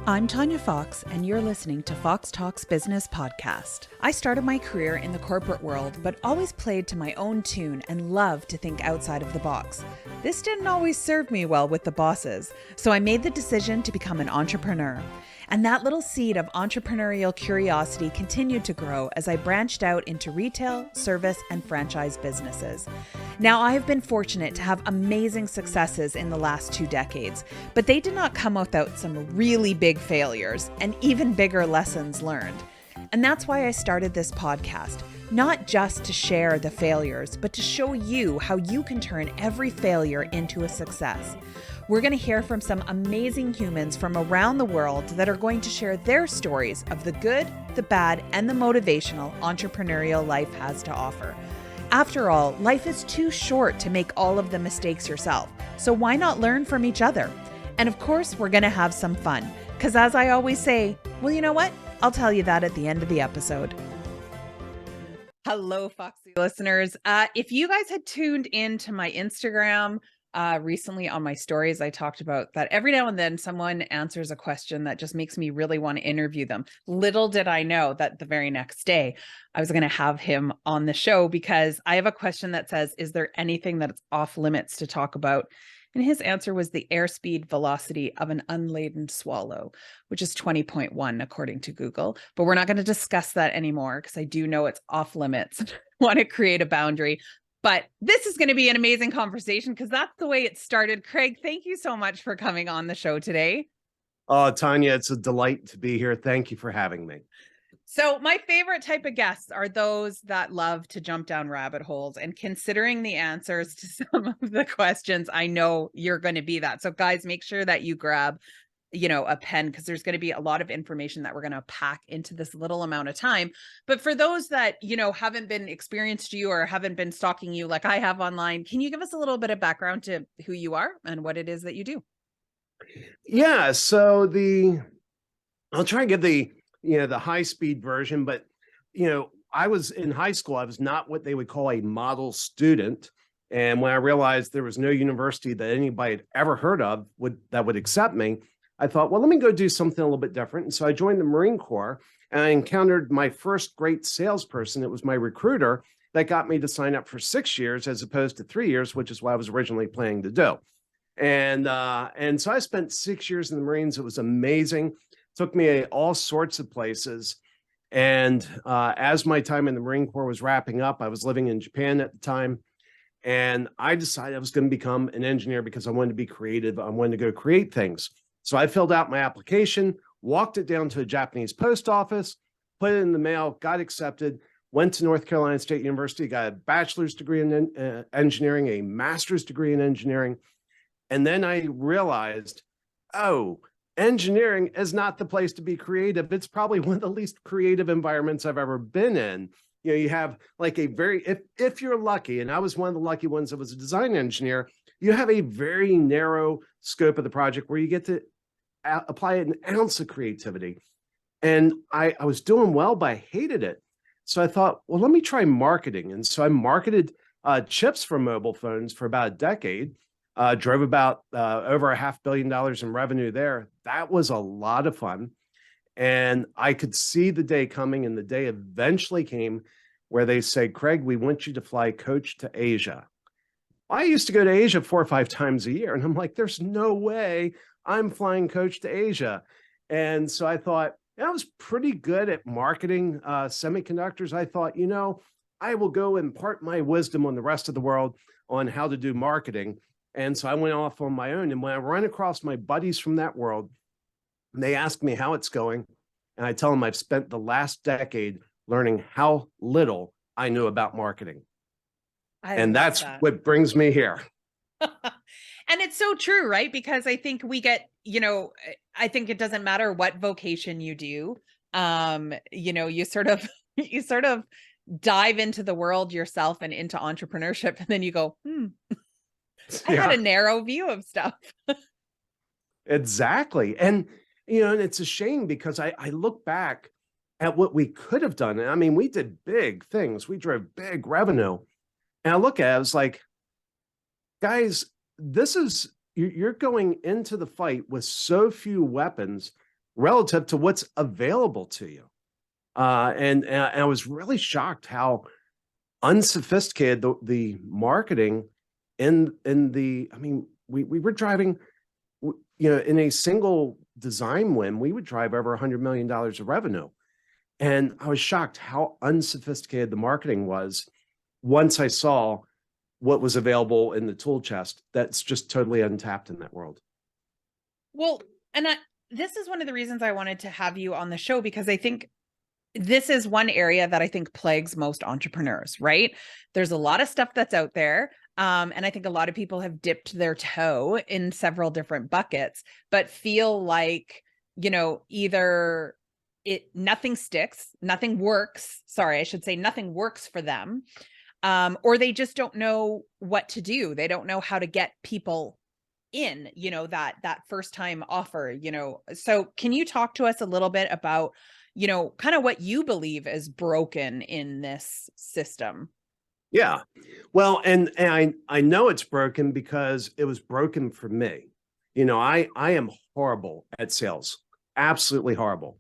I'm Tanya Fox, and you're listening to Fox Talks Business Podcast. I started my career in the corporate world, but always played to my own tune and loved to think outside of the box. This didn't always serve me well with the bosses, so I made the decision to become an entrepreneur. And that little seed of entrepreneurial curiosity continued to grow as I branched out into retail, service, and franchise businesses. Now, I have been fortunate to have amazing successes in the last 2 decades, but they did not come without some really big failures and even bigger lessons learned. And that's why I started this podcast, not just to share the failures, but to show you how you can turn every failure into a success. We're going to hear from some amazing humans from around the world that are going to share their stories of the good, the bad, and the motivational entrepreneurial life has to offer. After all, life is too short to make all of the mistakes yourself, so why not learn from each other? And of course, we're going to have some fun, because as I always say, well, you know what? I'll tell you that at the end of the episode. Hello, Foxy listeners. If you guys had tuned into my Instagram recently on my stories, I talked about that every now and then someone answers a question that just makes me really want to interview them. Little did I know that the very next day I was going to have him on the show, because I have a question that says, is there anything that's off limits to talk about? And his answer was the airspeed velocity of an unladen swallow, which is 20.1 according to Google. But we're not going to discuss that anymore, because I do know it's off limits. I want to create a boundary. But this is going to be an amazing conversation, because that's the way it started. Craig, thank you so much for coming on the show today. Oh, Tanya, it's a delight to be here. Thank you for having me. So my favorite type of guests are those that love to jump down rabbit holes, and considering the answers to some of the questions, I know you're going to be that. So guys, make sure that you grab, a pen, because there's going to be a lot of information that we're going to pack into this little amount of time. But for those that, haven't been experienced you or haven't been stalking you like I have online, can you give us a little bit of background to who you are and what it is that you do? Yeah, so I'll try and give the high speed version, but I was in high school. I was not what they would call a model student. And when I realized there was no university that anybody had ever heard of that would accept me, I thought, well, let me go do something a little bit different. And so I joined the Marine Corps, and I encountered my first great salesperson. It was my recruiter that got me to sign up for 6 years as opposed to 3 years, which is what I was originally planning to do. And so I spent 6 years in the Marines. It was amazing. Took me all sorts of places. And as my time in the Marine Corps was wrapping up, I was living in Japan at the time. And I decided I was going to become an engineer because I wanted to be creative. I wanted to go create things. So I filled out my application, walked it down to a Japanese post office, put it in the mail, got accepted, went to North Carolina State University, got a bachelor's degree in engineering, a master's degree in engineering. And then I realized, engineering is not the place to be creative. It's probably one of the least creative environments I've ever been in. You have like if you're lucky, and I was one of the lucky ones that was a design engineer, you have a very narrow scope of the project where you get to apply an ounce of creativity. And I was doing well, but I hated it. So I thought, well, let me try marketing. And so I marketed chips for mobile phones for about a decade. Drove about over $500 million in revenue there. That was a lot of fun. And I could see the day coming, and the day eventually came where they said, Craig, we want you to fly coach to Asia. I used to go to Asia 4 or 5 times a year. And I'm like, there's no way I'm flying coach to Asia. And so I thought, I was pretty good at marketing semiconductors. I thought, I will go impart my wisdom on the rest of the world on how to do marketing. And so I went off on my own. And when I run across my buddies from that world, they ask me how it's going. And I tell them I've spent the last decade learning how little I knew about marketing. And that's what brings me here. And it's so true, right? Because I think we get, I think it doesn't matter what vocation you do. You sort of dive into the world yourself and into entrepreneurship. And then you go, I had a narrow view of stuff. Exactly. And, and it's a shame because I look back at what we could have done. I mean, we did big things. We drove big revenue. And I look at it, I was like, guys, you're going into the fight with so few weapons relative to what's available to you. And I was really shocked how unsophisticated the marketing in the, I mean, we were driving, in a single design win, we would drive over $100 million of revenue. And I was shocked how unsophisticated the marketing was once I saw what was available in the tool chest that's just totally untapped in that world. Well, and this is one of the reasons I wanted to have you on the show, because I think this is one area that I think plagues most entrepreneurs, right? There's a lot of stuff that's out there. And I think a lot of people have dipped their toe in several different buckets, but feel like, either nothing sticks, nothing works. Sorry, I should say nothing works for them. Or they just don't know what to do. They don't know how to get people in, that first time offer, So can you talk to us a little bit about, kind of what you believe is broken in this system? Yeah. Well, and I know it's broken because it was broken for me. I am horrible at sales, absolutely horrible.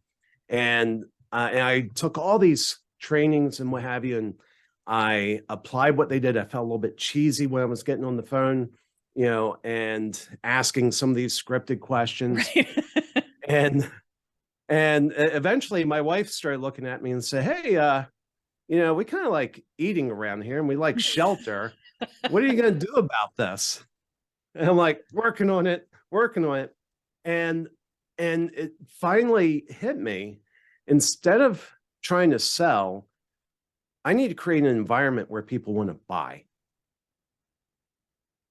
And I took all these trainings and what have you, and I applied what they did. I felt a little bit cheesy when I was getting on the phone, and asking some of these scripted questions. Right. And eventually my wife started looking at me and said, "Hey, we kind of like eating around here and we like shelter. What are you going to do about this?" And I'm like, working on it. And it finally hit me. Instead of trying to sell, I need to create an environment where people want to buy.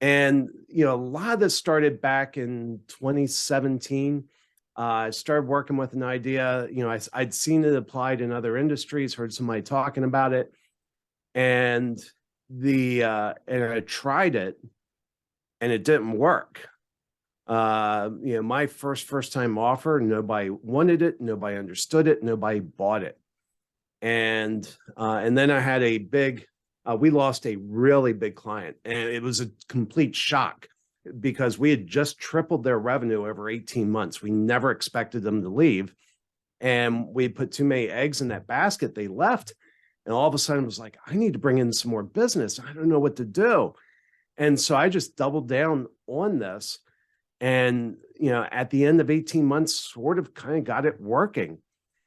And, a lot of this started back in 2017. I started working with an idea, I'd seen it applied in other industries, heard somebody talking about it. And and I tried it and it didn't work. My first time offer, nobody wanted it, nobody understood it, nobody bought it. And then I had we lost a really big client, and it was a complete shock because we had just tripled their revenue over 18 months. We never expected them to leave. And we put too many eggs in that basket. They left. And all of a sudden it was like, I need to bring in some more business. I don't know what to do. And so I just doubled down on this. And, at the end of 18 months, sort of kind of got it working.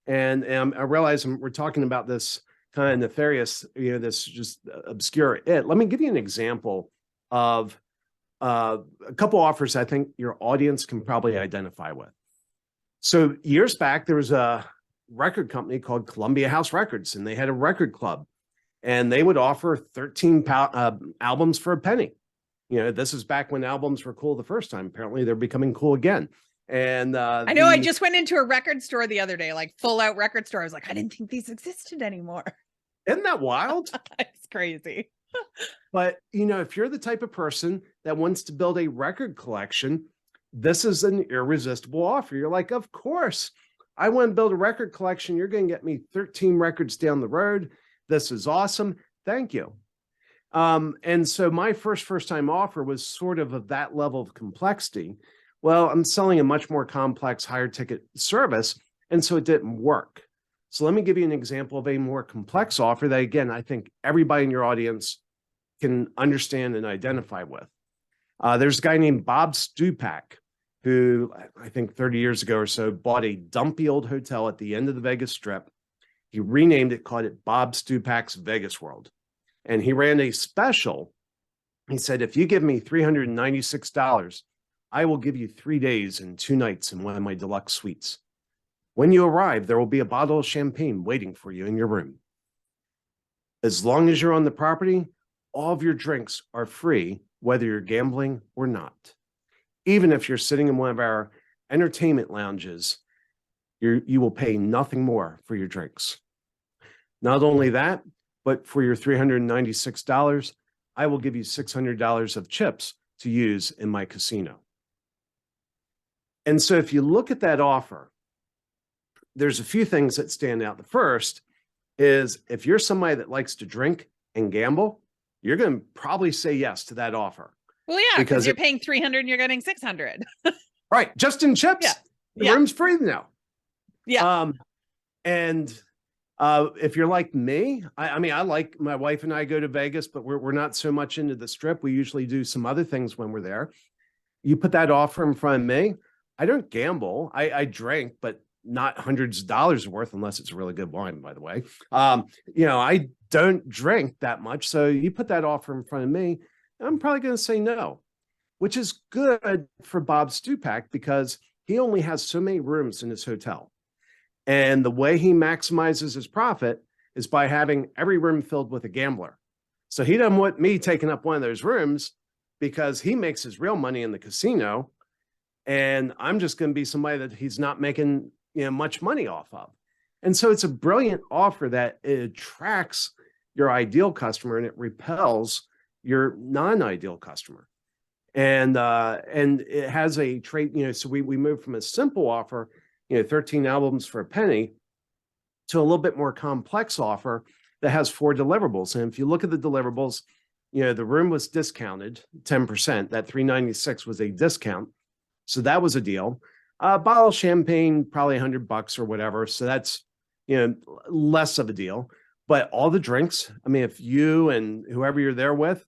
And I realize we're talking about this kind of nefarious, this just obscure it. Let me give you an example of a couple offers I think your audience can probably identify with. So years back, there was a record company called Columbia House Records, and they had a record club, and they would offer 13 albums for a penny. This is back when albums were cool the first time. Apparently, they're becoming cool again. And I know I just went into a record store the other day, like full out record store. I was like, I didn't think these existed anymore. Isn't that wild? It's crazy. But, if you're the type of person that wants to build a record collection, this is an irresistible offer. You're like, of course, I want to build a record collection. You're going to get me 13 records down the road. This is awesome. Thank you. And so my first time offer was sort of that level of complexity. Well, I'm selling a much more complex, higher ticket service. And so it didn't work. So let me give you an example of a more complex offer that, again, I think everybody in your audience can understand and identify with. There's a guy named Bob Stupak, who I think 30 years ago or so bought a dumpy old hotel at the end of the Vegas Strip. He renamed it, called it Bob Stupak's Vegas World. And he ran a special. He said, if you give me $396, I will give you 3 days and 2 nights in one of my deluxe suites. When you arrive, there will be a bottle of champagne waiting for you in your room. As long as you're on the property, all of your drinks are free, whether you're gambling or not. Even if you're sitting in one of our entertainment lounges, you will pay nothing more for your drinks. Not only that, but for your $396, I will give you $600 of chips to use in my casino. And so if you look at that offer, there's a few things that stand out. The first is if you're somebody that likes to drink and gamble, you're going to probably say yes to that offer. Well, yeah, because you're paying $300 and you're getting $600. Right. Just in chips. Yeah. The room's free now. Yeah. And if you're like me, I mean, I like, my wife and I go to Vegas, but we're not so much into the strip. We usually do some other things when we're there. You put that offer in front of me. I don't gamble. I drink, but not hundreds of dollars worth, unless it's really good wine, by the way. I don't drink that much. So you put that offer in front of me, I'm probably going to say no, which is good for Bob Stupak because he only has so many rooms in his hotel. And the way he maximizes his profit is by having every room filled with a gambler. So he doesn't want me taking up one of those rooms because he makes his real money in the casino. And I'm just going to be somebody that he's not making much money off of. And so it's a brilliant offer that it attracts your ideal customer and it repels your non-ideal customer. And it has a trait, so we moved from a simple offer, 13 albums for a penny, to a little bit more complex offer that has 4 deliverables. And if you look at the deliverables, the room was discounted 10%. That $396 was a discount. So that was a deal. A bottle of champagne, probably $100 or whatever. So that's, less of a deal. But all the drinks, I mean, if you and whoever you're there with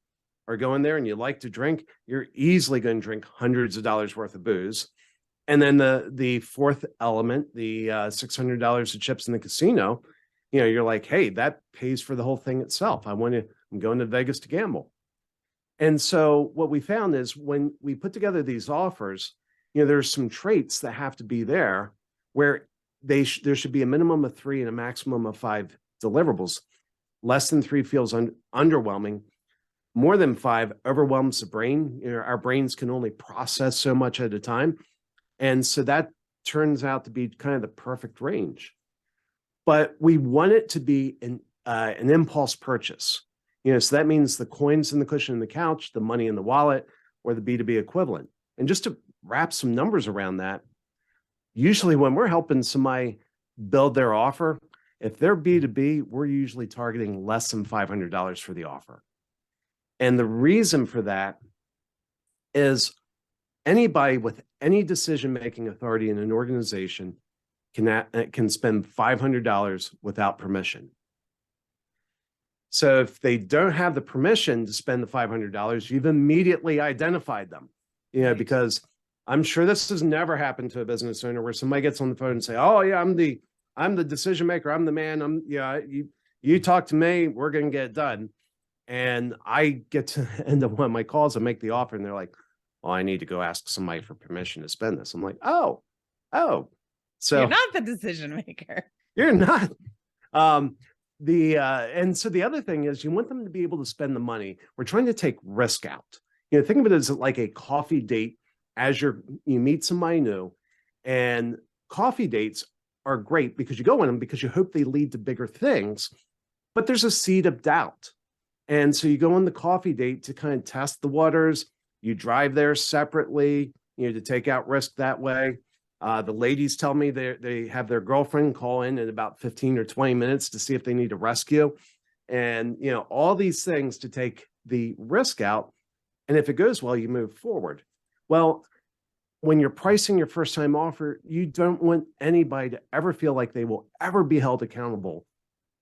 are going there and you like to drink, you're easily going to drink hundreds of dollars worth of booze. And then the fourth element, the $600 of chips in the casino, you're like, hey, that pays for the whole thing itself. I'm going to Vegas to gamble. And so what we found is when we put together these offers, there's some traits that have to be there where there should be a minimum of 3 and a maximum of 5 deliverables. Less than 3 feels underwhelming. More than 5 overwhelms the brain. Our brains can only process so much at a time. And so that turns out to be kind of the perfect range. But we want it to be an impulse purchase. So that means the coins in the cushion in the couch, the money in the wallet, or the B2B equivalent. And just to wrap some numbers around that, usually when we're helping somebody build their offer, if they're B2B, we're usually targeting less than $500 for the offer. And the reason for that is anybody with any decision-making authority in an organization can spend $500 without permission. So if they don't have the permission to spend the $500, you've immediately identified them, because I'm sure this has never happened to a business owner where somebody gets on the phone and say, oh yeah, I'm the decision maker. I'm the man. You talk to me, we're going to get it done. And I get to the end of one of my calls and make the offer and they're like, well, I need to go ask somebody for permission to spend this. I'm like, oh, so you're not the decision maker. You're not. And so the other thing is you want them to be able to spend the money. We're trying to take risk out. Think of it as like a coffee date as you meet somebody new. And coffee dates are great because you go on them because you hope they lead to bigger things, but there's a seed of doubt. And so you go on the coffee date to kind of test the waters. You drive there separately, to take out risk that way. The ladies tell me they have their girlfriend call in about 15 or 20 minutes to see if they need a rescue. And, all these things to take the risk out. And if it goes well, you move forward. Well, when you're pricing your first time offer, you don't want anybody to ever feel like they will ever be held accountable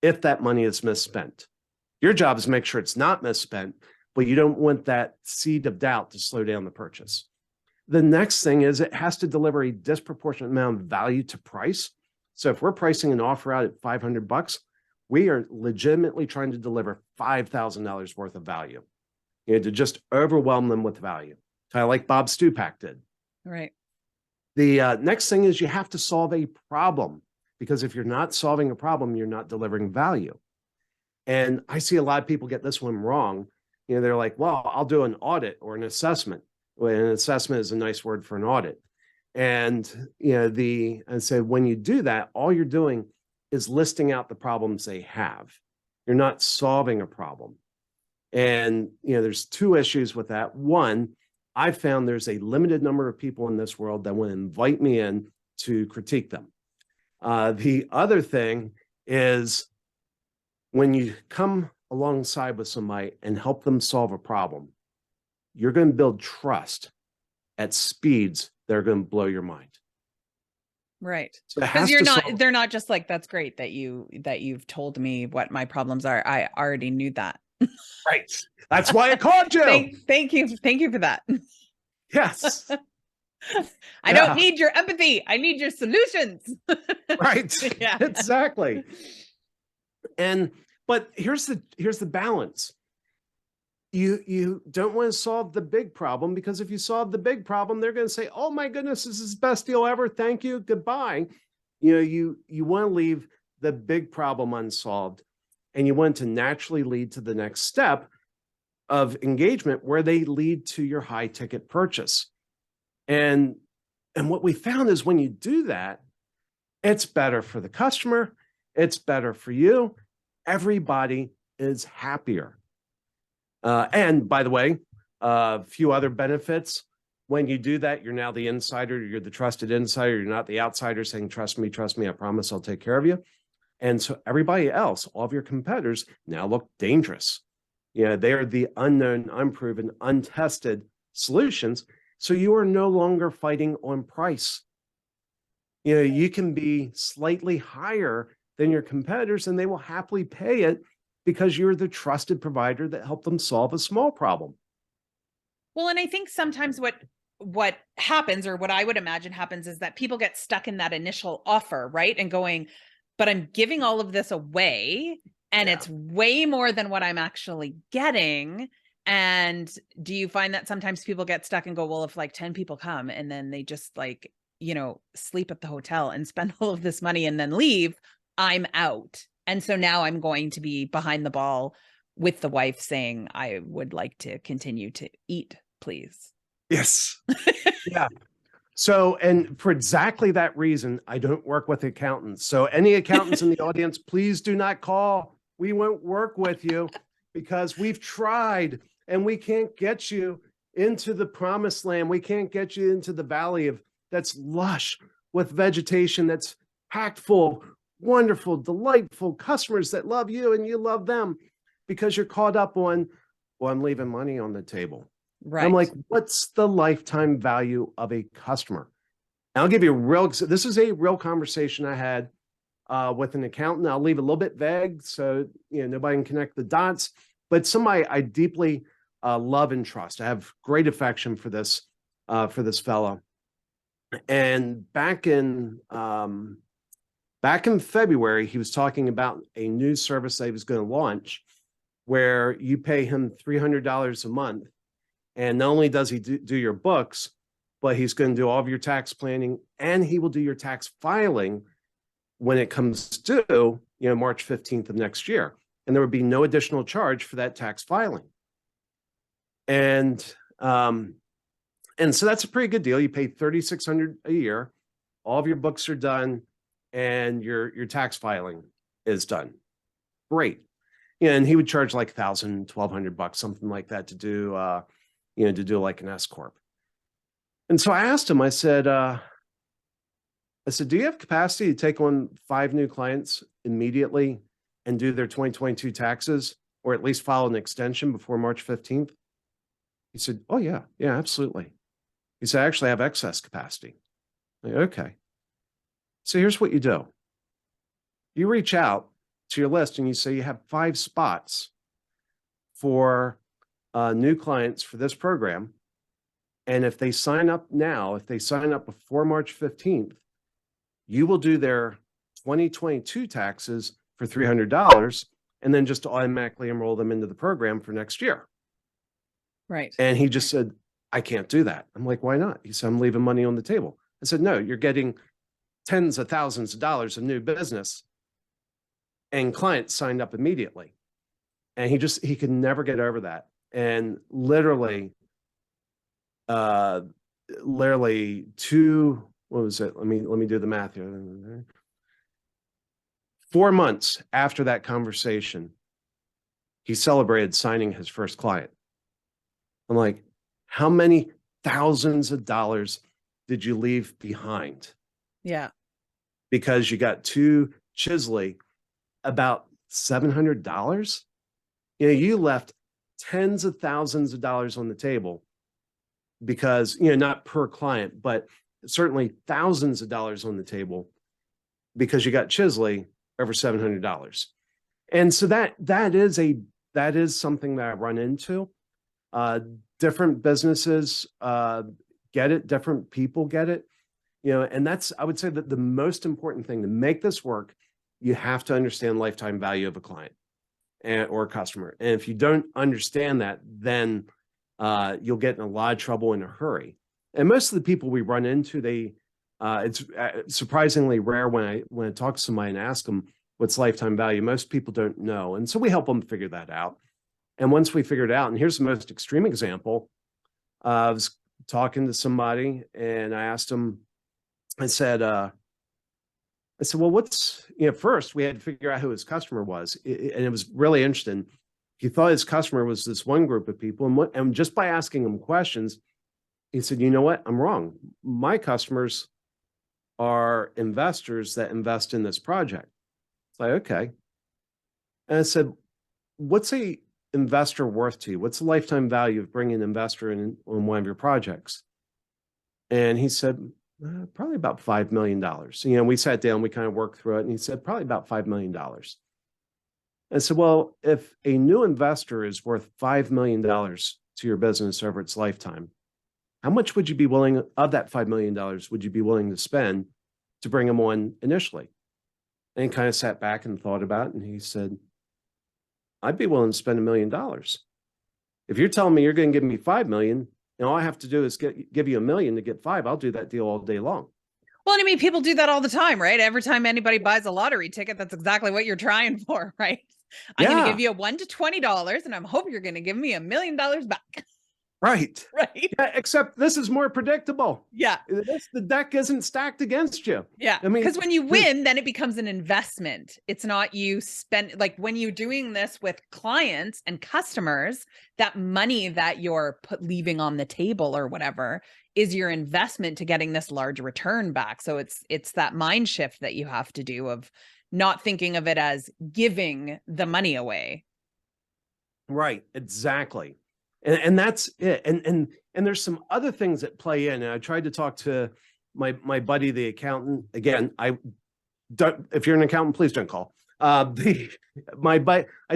if that money is misspent. Your job is to make sure it's not misspent, but you don't want that seed of doubt to slow down the purchase. The next thing is it has to deliver a disproportionate amount of value to price. So if we're pricing an offer out at $500, we are legitimately trying to deliver $5,000 worth of value, to just overwhelm them with value, kind of like Bob Stupak did. Right. The next thing is you have to solve a problem, because if you're not solving a problem, you're not delivering value. And I see a lot of people get this one wrong. They're like, well, I'll do an audit or an assessment. Well, an assessment is a nice word for an audit. And, and so when you do that, all you're doing is listing out the problems they have. You're not solving a problem. And, there's 2 issues with that. One, I found there's a limited number of people in this world that want to invite me in to critique them. The other thing is when you come alongside with somebody and help them solve a problem, you're going to build trust at speeds that are going to blow your mind. Right. So it Because has to solve. they're not just like, that's great that you've told me what my problems are. I already knew that. Right. That's why I called you. Thank you. Thank you for that. Yes. I don't need your empathy. I need your solutions. Right. Yeah. Exactly. But here's the balance. You don't want to solve the big problem, because if you solve the big problem, they're going to say, oh my goodness, this is the best deal ever. Thank you. Goodbye. You want to leave the big problem unsolved, and you want to naturally lead to the next step of engagement where they lead to your high ticket purchase. And what we found is when you do that, it's better for the customer. It's better for you. Everybody is happier. And by the way, a few other benefits. When you do that, you're now the insider. You're the trusted insider. You're not the outsider saying, trust me, I promise I'll take care of you. And so everybody else, all of your competitors, now look dangerous. They are the unknown, unproven, untested solutions. So you are no longer fighting on price. You can be slightly higher than your competitors, and they will happily pay it because you're the trusted provider that helped them solve a small problem. Well, and I think sometimes what happens, or what I would imagine happens, is that people get stuck in that initial offer, right? And going, but I'm giving all of this away, and it's way more than what I'm actually getting. And do you find that sometimes people get stuck and go, well, if like 10 people come and then they just like, sleep at the hotel and spend all of this money and then leave, I'm out. And so now I'm going to be behind the ball with the wife saying, I would like to continue to eat, please. Yes. Yeah. So, and for exactly that reason, I don't work with accountants. So any accountants in the audience, please do not call. We won't work with you, because we've tried and we can't get you into the promised land. We can't get you into the valley that's lush with vegetation, that's packed full of wonderful, delightful customers that love you and you love them, because you're caught up on, well, I'm leaving money on the table. Right. I'm like, what's the lifetime value of a customer? And I'll give you this is a real conversation I had with an accountant. I'll leave it a little bit vague so nobody can connect the dots, but somebody I deeply love and trust. I have great affection for this fellow. And back in February, he was talking about a new service that he was going to launch, where you pay him $300 a month. And not only does he do your books, but he's going to do all of your tax planning, and he will do your tax filing when it comes due, March 15th of next year. And there would be no additional charge for that tax filing. And so that's a pretty good deal. You pay $3,600 a year, all of your books are done, and your tax filing is done. Great. And he would charge like $1,000, $1,200, something like that to do like an S corp. And so I asked him, I said, do you have capacity to take on 5 new clients immediately and do their 2022 taxes, or at least file an extension before March 15th? He said, oh yeah, absolutely. He said, I actually have excess capacity. I'm like, okay. So here's what you do. You reach out to your list and you say you have 5 spots for new clients for this program. And if they sign up now, if they sign up before March 15th, you will do their 2022 taxes for $300, and then just automatically enroll them into the program for next year. Right. And he just said, I can't do that. I'm like, why not? He said, I'm leaving money on the table. I said, no, you're getting tens of thousands of dollars of new business, and clients signed up immediately. And he could never get over that. And literally 2, what was it? Let me do the math here. 4 months after that conversation, he celebrated signing his first client. I'm like, how many thousands of dollars did you leave behind? Yeah. Because you got too chiselly about $700. You left tens of thousands of dollars on the table because, not per client, but certainly thousands of dollars on the table because you got Chisley over $700. And so that is something that I run into. Different businesses get it, different people get it, and that's, I would say, that the most important thing to make this work, you have to understand lifetime value of a client or a customer. And if you don't understand that, then you'll get in a lot of trouble in a hurry. And most of the people we run into, it's surprisingly rare when I talk to somebody and ask them what's lifetime value. Most people don't know. And so we help them figure that out. And once we figure it out, and here's the most extreme example, I was talking to somebody and I asked him, I said, well, first we had to figure out who his customer was. And it was really interesting. He thought his customer was this one group of people. And just by asking him questions, he said, you know what? I'm wrong. My customers are investors that invest in this project. It's like, okay. And I said, what's a investor worth to you? What's the lifetime value of bringing an investor in on one of your projects? And he said, probably about $5 million. We sat down, we kind of worked through it, and he said, probably about $5 million. I said, well, if a new investor is worth $5 million to your business over its lifetime, how much would you be willing, of that $5 million, would you be willing to spend to bring him on initially? And he kind of sat back and thought about it, and he said, I'd be willing to spend $1 million. If you're telling me you're going to give me $5 million, and all I have to do is give you $1 million to get $5 million, I'll do that deal all day long. Well, I mean, people do that all the time, right? Every time anybody buys a lottery ticket, that's exactly what you're trying for, right? I'm going to give you $1 to $20, and I'm hoping you're going to give me $1 million back. Right. Right. Yeah, except this is more predictable. Yeah. The deck isn't stacked against you. Yeah. I mean, because when you win, then it becomes an investment. It's not you spend, like when you're doing this with clients and customers, that money that you're leaving on the table or whatever is your investment to getting this large return back. So it's that mind shift that you have to do of not thinking of it as giving the money away. Right. Exactly. And that's it. And there's some other things that play in. And I tried to talk to my buddy, the accountant. Again, if you're an accountant, please don't call. I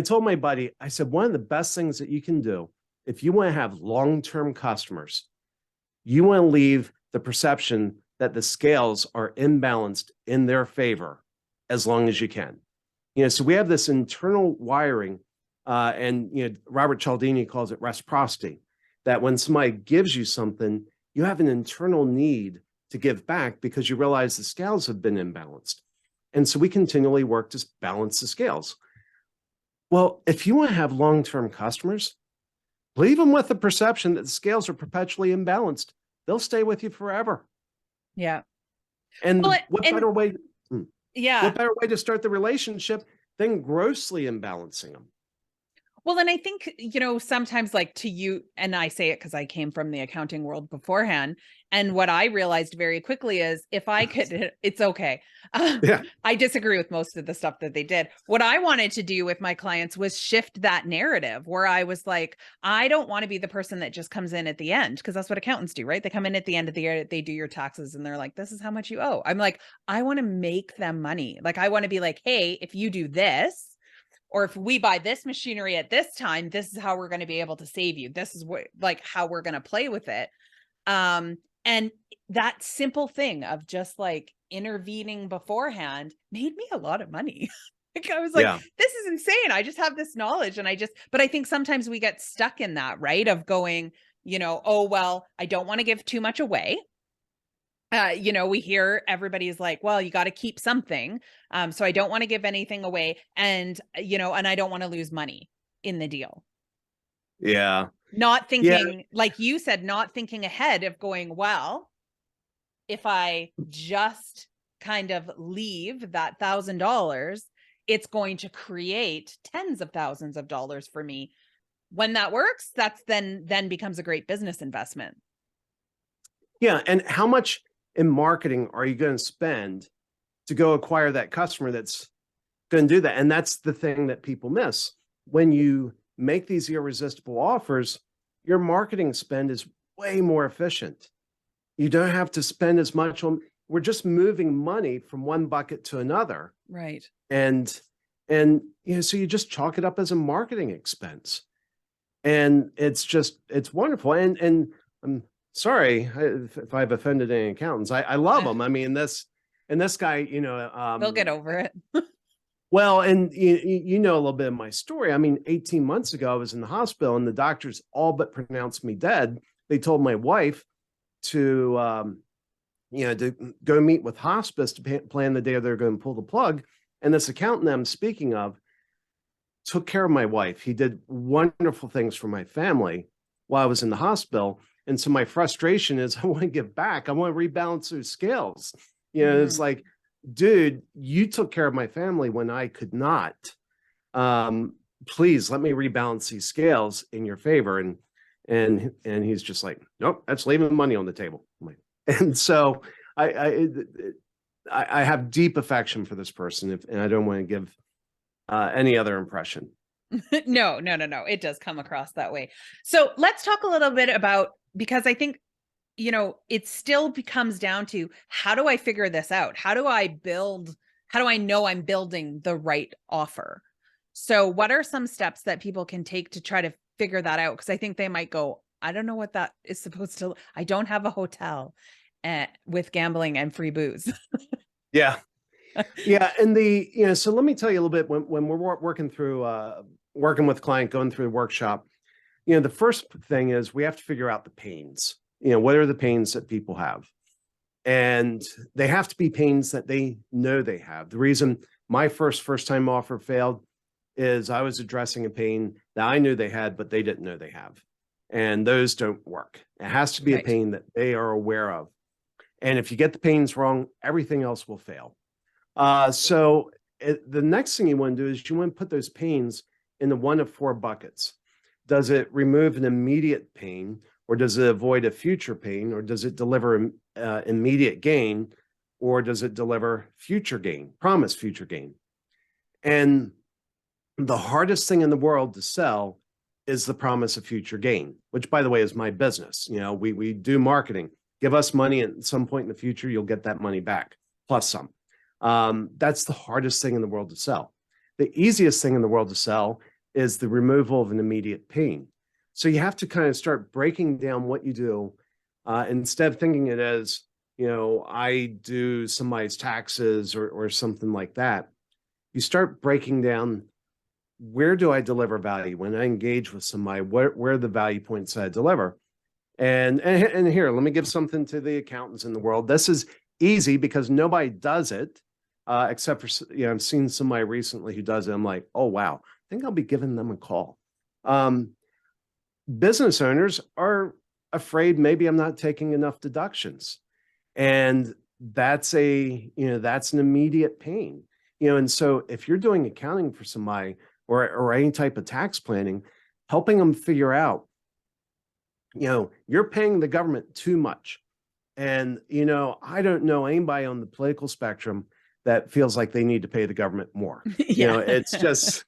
told my buddy, I said, one of the best things that you can do if you want to have long-term customers, you want to leave the perception that the scales are imbalanced in their favor as long as you can. So we have this internal wiring. And Robert Cialdini calls it reciprocity, that when somebody gives you something, you have an internal need to give back because you realize the scales have been imbalanced. And so we continually work to balance the scales. Well, if you want to have long-term customers, leave them with the perception that the scales are perpetually imbalanced. They'll stay with you forever. Yeah. And what better way to start the relationship than grossly imbalancing them? Well, and I think, sometimes like to you, and I say it because I came from the accounting world beforehand. And what I realized very quickly is if I could, it's okay. I disagree with most of the stuff that they did. What I wanted to do with my clients was shift that narrative where I was like, I don't want to be the person that just comes in at the end, because that's what accountants do, right? They come in at the end of the year, they do your taxes and they're like, this is how much you owe. I'm like, I want to make them money. Like, I want to be like, hey, if you do this, or if we buy this machinery at this time, this is how we're going to be able to save you. This is how we're going to play with it. And that simple thing of just like intervening beforehand made me a lot of money. I was like, this is insane. I just have this knowledge but I think sometimes we get stuck in that, right? Of going, oh, well, I don't want to give too much away. We hear everybody's like, well, you got to keep something. So I don't want to give anything away. And, and I don't want to lose money in the deal. Yeah. Not thinking, like you said, not thinking ahead of going, well, if I just kind of leave that $1,000, it's going to create tens of thousands of dollars for me. When that works, that's then becomes a great business investment. Yeah. And how much in marketing are you going to spend to go acquire that customer that's going to do that? And that's the thing that people miss. When you make these irresistible offers, your marketing spend is way more efficient. You don't have to spend as much on, we're just moving money from one bucket to another. Right. And, so you just chalk it up as a marketing expense. And it's wonderful. And I'm sorry if I've offended any accountants. I love them. I mean, this guy, They'll get over it. well, and you know a little bit of my story. I mean, 18 months ago, I was in the hospital and the doctors all but pronounced me dead. They told my wife to, to go meet with hospice to plan the day they're going to pull the plug. And this accountant I'm speaking of took care of my wife. He did wonderful things for my family while I was in the hospital. And so my frustration is I want to give back. I want to rebalance those scales. It's like, dude, you took care of my family when I could not. Please let me rebalance these scales in your favor. And he's just like, nope, that's leaving money on the table. And so I have deep affection for this person, and I don't want to give any other impression. No. It does come across that way. So let's talk a little bit about, because I think, it still comes down to, how do I figure this out? How do I know I'm building the right offer? So what are some steps that people can take to try to figure that out? Because I think they might go, I don't know what that is supposed to, I don't have a hotel with gambling and free booze. Yeah. Yeah. And so let me tell you a little bit, when we're working with a client, going through the workshop, the first thing is we have to figure out the pains. What are the pains that people have? And they have to be pains that they know they have. The reason my first time offer failed is I was addressing a pain that I knew they had, but they didn't know they have. And those don't work. It has to be a pain that they are aware of. And if you get the pains wrong, everything else will fail. So the next thing you want to do is you want to put those pains into one of four buckets. Does it remove an immediate pain, or does it avoid a future pain, or does it deliver immediate gain, or does it deliver future gain, promise future gain? And the hardest thing in the world to sell is the promise of future gain, which, by the way, is my business. We do marketing. Give us money, and at some point in the future, you'll get that money back, plus some. That's the hardest thing in the world to sell. The easiest thing in the world to sell is the removal of an immediate pain. So you have to kind of start breaking down what you do, instead of thinking it as, I do somebody's taxes or something like that. You start breaking down, where do I deliver value? When I engage with somebody, where are the value points that I deliver? And here, let me give something to the accountants in the world. This is easy because nobody does it, except for, I've seen somebody recently who does it. I'm like, oh, wow, I think I'll be giving them a call. Business owners are afraid maybe I'm not taking enough deductions. And that's an immediate pain, and so if you're doing accounting for somebody or any type of tax planning, helping them figure out, you're paying the government too much. And, I don't know anybody on the political spectrum that feels like they need to pay the government more. It's just,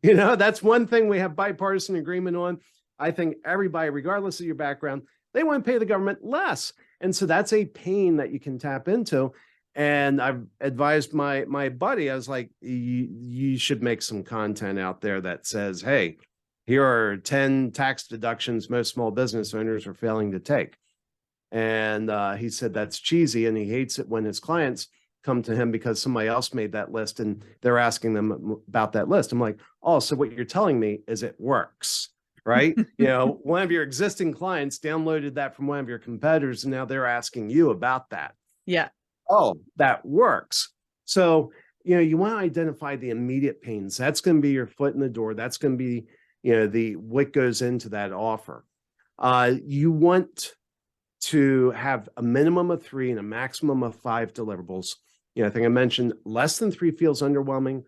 that's one thing we have bipartisan agreement on. I think everybody, regardless of your background, they want to pay the government less. And so that's a pain that you can tap into. And I've advised my buddy, I was like, you should make some content out there that says, hey, here are 10 tax deductions most small business owners are failing to take. And he said that's cheesy, and he hates it when his clients come to him because somebody else made that list and they're asking them about that list. I'm like, oh, so what you're telling me is it works, right? One of your existing clients downloaded that from one of your competitors, and now they're asking you about that. Yeah. Oh, that works. So, you want to identify the immediate pains. That's going to be your foot in the door. That's going to be, what goes into that offer. You want to have a minimum of 3 and a maximum of 5 deliverables. I think I mentioned less than 3 feels underwhelming.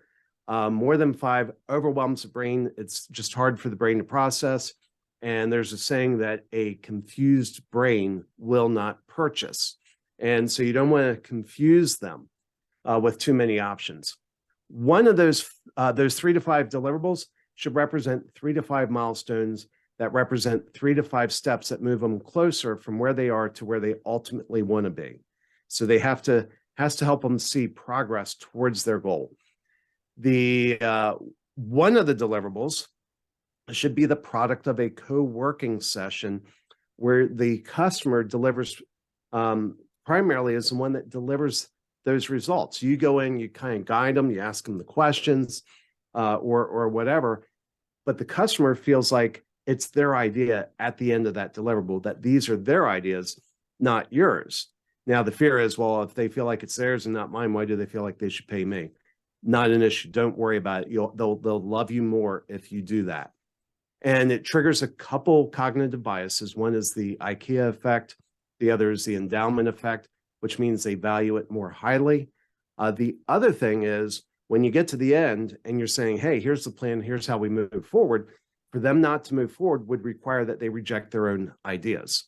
More than 5 overwhelms the brain. It's just hard for the brain to process. And there's a saying that a confused brain will not purchase. And so you don't want to confuse them with too many options. One of those 3 to 5 deliverables should represent 3 to 5 milestones that represent 3 to 5 steps that move them closer from where they are to where they ultimately want to be. So they has to help them see progress towards their goal. The one of the deliverables should be the product of a co-working session where the customer delivers, primarily is the one that delivers those results. You go in, you kind of guide them, you ask them the questions, or whatever, but the customer feels like it's their idea at the end of that deliverable, that these are their ideas, not yours. Now, the fear is, well, if they feel like it's theirs and not mine, why do they feel like they should pay me? Not an issue. Don't worry about it. They'll love you more if you do that. And it triggers a couple cognitive biases. One is the IKEA effect. The other is the endowment effect, which means they value it more highly. The other thing is when you get to the end and you're saying, hey, here's the plan, here's how we move forward, for them not to move forward would require that they reject their own ideas.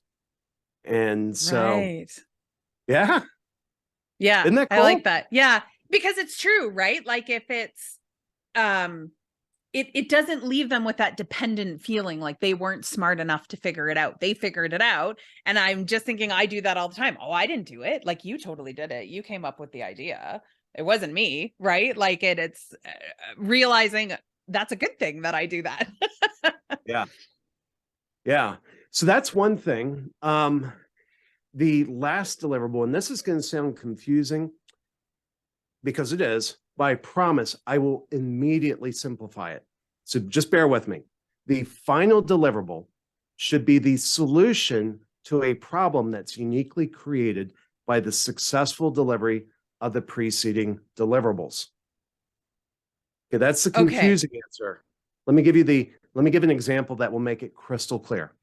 And so, Right. yeah. Yeah. Isn't that cool? I like that. Yeah. Because it's true, right? Like if it's, it doesn't leave them with that dependent feeling like they weren't smart enough to figure it out. They figured it out. And I'm just thinking, I do that all the time. Oh, I didn't do it. Like you totally did it. You came up with the idea. It wasn't me, right? Like it's realizing that's a good thing that I do that. Yeah. Yeah. So that's one thing. The last deliverable, and this is going to sound confusing because it is, but I promise I will immediately simplify it. So just bear with me. The final deliverable should be the solution to a problem that's uniquely created by the successful delivery of the preceding deliverables. Okay, that's the confusing answer. Let me give an example that will make it crystal clear.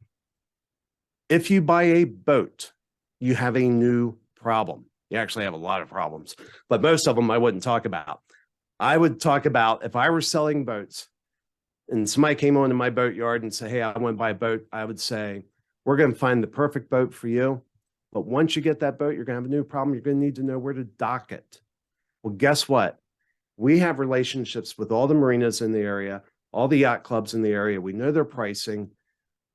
If you buy a boat, you have a new problem. You actually have a lot of problems, but most of them I wouldn't talk about. I would talk about if I were selling boats and somebody came onto my boat yard and said, hey, I want to buy a boat, I would say, we're going to find the perfect boat for you. But once you get that boat, you're going to have a new problem. You're going to need to know where to dock it. Well, guess what? We have relationships with all the marinas in the area, all the yacht clubs in the area. We know their pricing.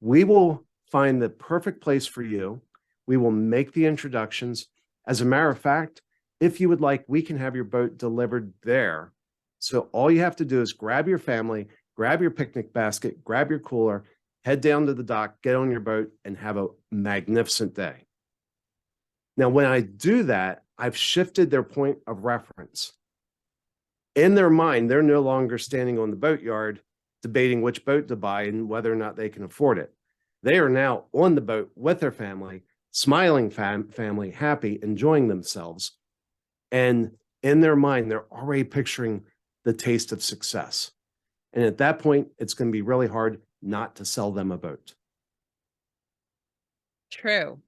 We will find the perfect place for you. We will make the introductions. As a matter of fact, if you would like, we can have your boat delivered there. So all you have to do is grab your family, grab your picnic basket, grab your cooler, head down to the dock, get on your boat, and have a magnificent day. Now, when I do that, I've shifted their point of reference. In their mind, they're no longer standing on the boatyard debating which boat to buy and whether or not they can afford it. They are now on the boat with their family, smiling family, happy, enjoying themselves. And in their mind, they're already picturing the taste of success. And at that point, it's going to be really hard not to sell them a boat. True.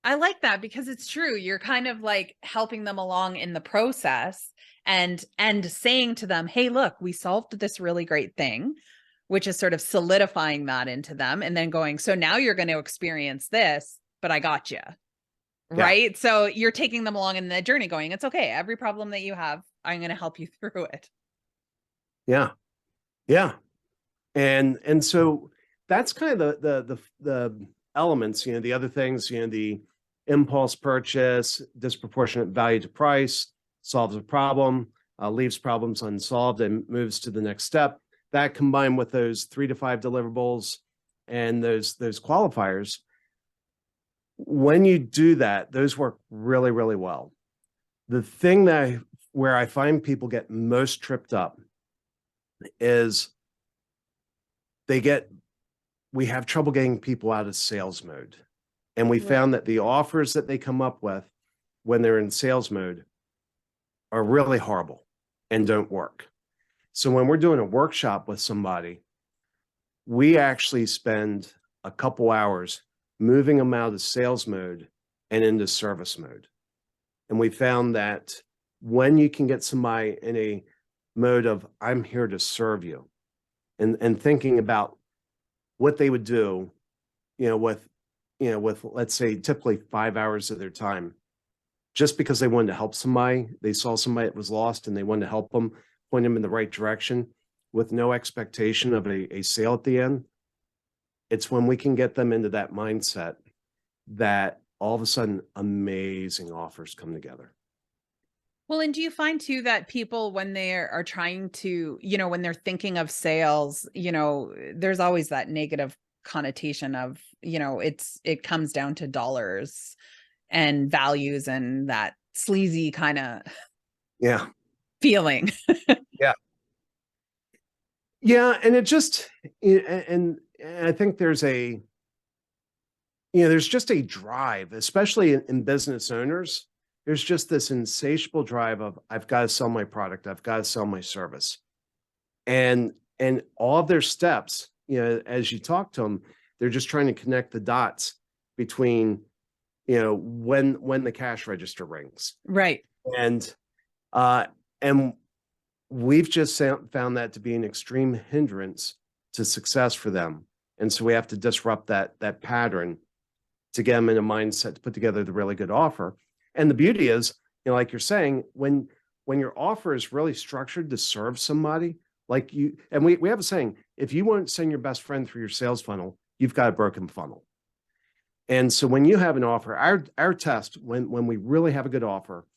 I like that because it's true. You're kind of like helping them along in the process and saying to them, hey, look, we solved this really great thing, which is sort of solidifying that into them and then going, so now you're going to experience this, but I got you. Right. Yeah. So you're taking them along in the journey going, it's okay. Every problem that you have, I'm going to help you through it. Yeah. Yeah. And so that's kind of the elements, the other things, the impulse purchase, disproportionate value to price, solves a problem, leaves problems unsolved and moves to the next step. That combined with those 3 to 5 deliverables and those qualifiers, when you do that, those work really, really well. The thing where I find people get most tripped up is we have trouble getting people out of sales mode. And we found that the offers that they come up with when they're in sales mode are really horrible and don't work. So when we're doing a workshop with somebody, we actually spend a couple hours moving them out of sales mode and into service mode. And we found that when you can get somebody in a mode of, I'm here to serve you, and thinking about what they would do, with let's say typically 5 hours of their time, just because they wanted to help somebody, they saw somebody that was lost and they wanted to help them, point them in the right direction. with no expectation of a sale at the end, it's when we can get them into that mindset that all of a sudden amazing offers come together. Well, and do you find too that people, when they are trying to, when they're thinking of sales, there's always that negative connotation of, it comes down to dollars and values and that sleazy kind of Yeah. feeling. Yeah. Yeah. And it just, and I think there's there's just a drive, especially in business owners. There's just this insatiable drive of, I've got to sell my product. I've got to sell my service. And all of their steps, as you talk to them, they're just trying to connect the dots between, when the cash register rings. Right. And, and we've just found that to be an extreme hindrance to success for them. And so we have to disrupt that pattern to get them in a mindset to put together the really good offer. And the beauty is, like you're saying, when your offer is really structured to serve somebody, like you, and we have a saying, if you won't send your best friend through your sales funnel, you've got a broken funnel. And so when you have an offer, our test, when we really have a good offer,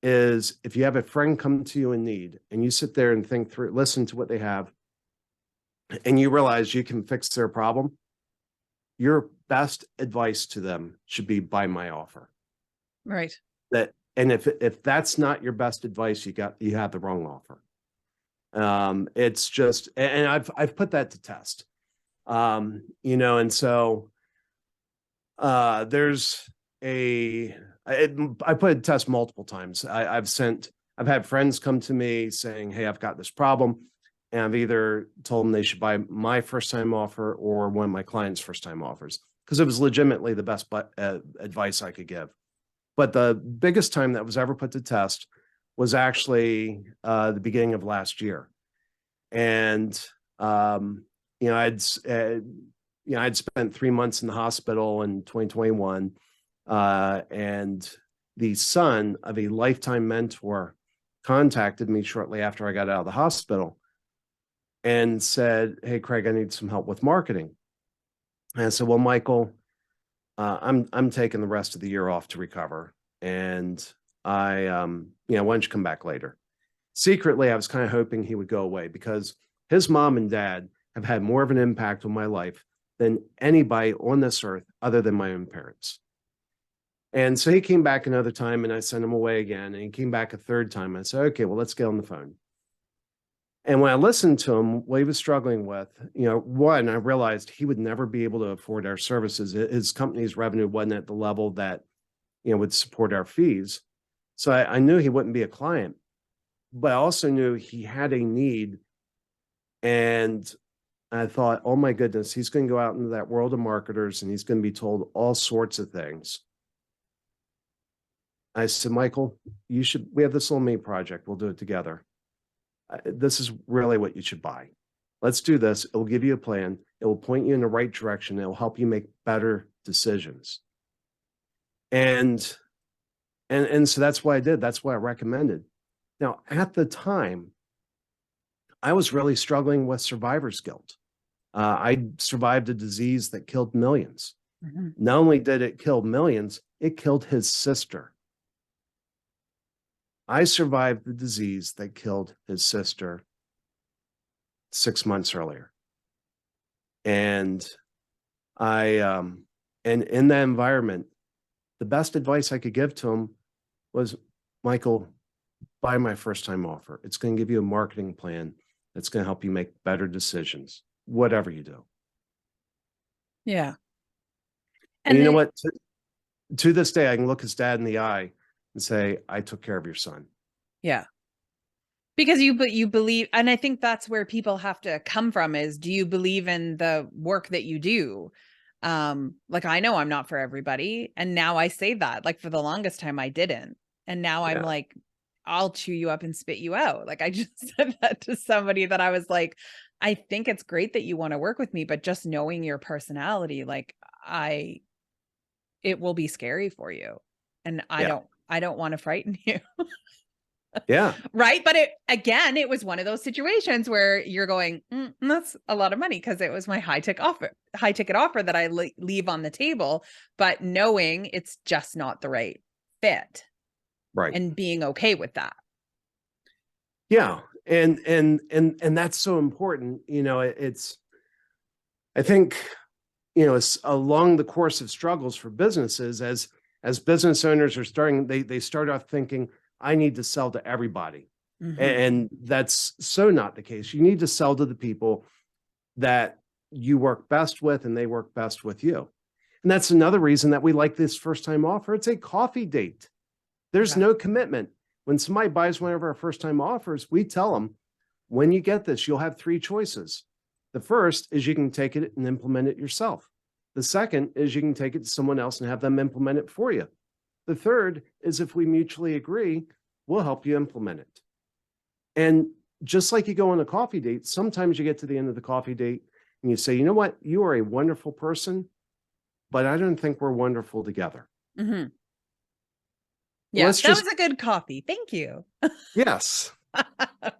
is if you have a friend come to you in need and you sit there and think through, listen to what they have, and you realize you can fix their problem, your best advice to them should be buy my offer. Right. And if that's not your best advice, you have the wrong offer. It's just, and I've put that to test. And so there's I put it to test multiple times. I've had friends come to me saying, hey, I've got this problem. And I've either told them they should buy my first time offer or one of my clients' first time offers, because it was legitimately the best advice I could give. But the biggest time that was ever put to test was actually the beginning of last year. And, I'd spent 3 months in the hospital in 2021. And the son of a lifetime mentor contacted me shortly after I got out of the hospital and said, hey, Craig, I need some help with marketing. And I said, well, Michael, I'm taking the rest of the year off to recover. And why don't you come back later? Secretly, I was kind of hoping he would go away, because his mom and dad have had more of an impact on my life than anybody on this earth other than my own parents. And so he came back another time and I sent him away again. And he came back a third time. I said, okay, well, let's get on the phone. And when I listened to him, what he was struggling with, one, I realized he would never be able to afford our services. His company's revenue wasn't at the level that, would support our fees. So I knew he wouldn't be a client, but I also knew he had a need. And I thought, oh my goodness, he's going to go out into that world of marketers and he's going to be told all sorts of things. I said, Michael, we have this little mini project. We'll do it together. This is really what you should buy. Let's do this. It will give you a plan. It will point you in the right direction. It will help you make better decisions. And so that's what I did. That's what I recommended. Now, at the time, I was really struggling with survivor's guilt. I survived a disease that killed millions. Mm-hmm. Not only did it kill millions, it killed his sister. I survived the disease that killed his sister 6 months earlier. And and in that environment, the best advice I could give to him was, Michael, buy my first time offer. It's going to give you a marketing plan that's going to help you make better decisions, whatever you do. Yeah. And you know what? To this day, I can look his dad in the eye and say, I took care of your son. Yeah. Because you believe, and I think that's where people have to come from is, do you believe in the work that you do? Like, I know I'm not for everybody. And now I say that, like, for the longest time I didn't. And now I'm like, I'll chew you up and spit you out. Like, I just said that to somebody that I was like, I think it's great that you want to work with me, but just knowing your personality, like it will be scary for you. And I don't want to frighten you. Yeah. Right. But it was one of those situations where you're going, that's a lot of money because it was my high ticket offer that I leave on the table, but knowing it's just not the right fit Right. and being okay with that. Yeah. And that's so important. I think, it's along the course of struggles for businesses as business owners are starting, they start off thinking, I need to sell to everybody. And that's so not the case. You need to sell to the people that you work best with and they work best with you. And that's another reason that we like this first time offer. It's a coffee date. There's no commitment. When somebody buys one of our first time offers, we tell them, when you get this, you'll have three choices. The first is you can take it and implement it yourself. The second is you can take it to someone else and have them implement it for you. The third is if we mutually agree, we'll help you implement it. And just like you go on a coffee date, sometimes you get to the end of the coffee date and you say, you know what, you are a wonderful person, but I don't think we're wonderful together. Yeah, that was a good coffee. Thank you. Yes.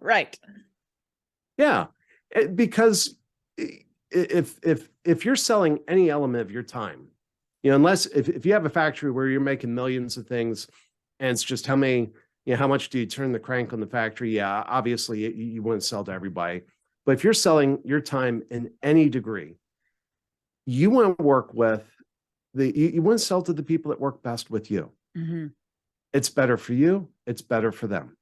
Right. Yeah. Because if you're selling any element of your time, unless if you have a factory where you're making millions of things and it's just how much do you turn the crank on the factory? Yeah, obviously you wouldn't sell to everybody. But if you're selling your time in any degree, you want to work with you want to sell to the people that work best with you. It's better for you. It's better for them.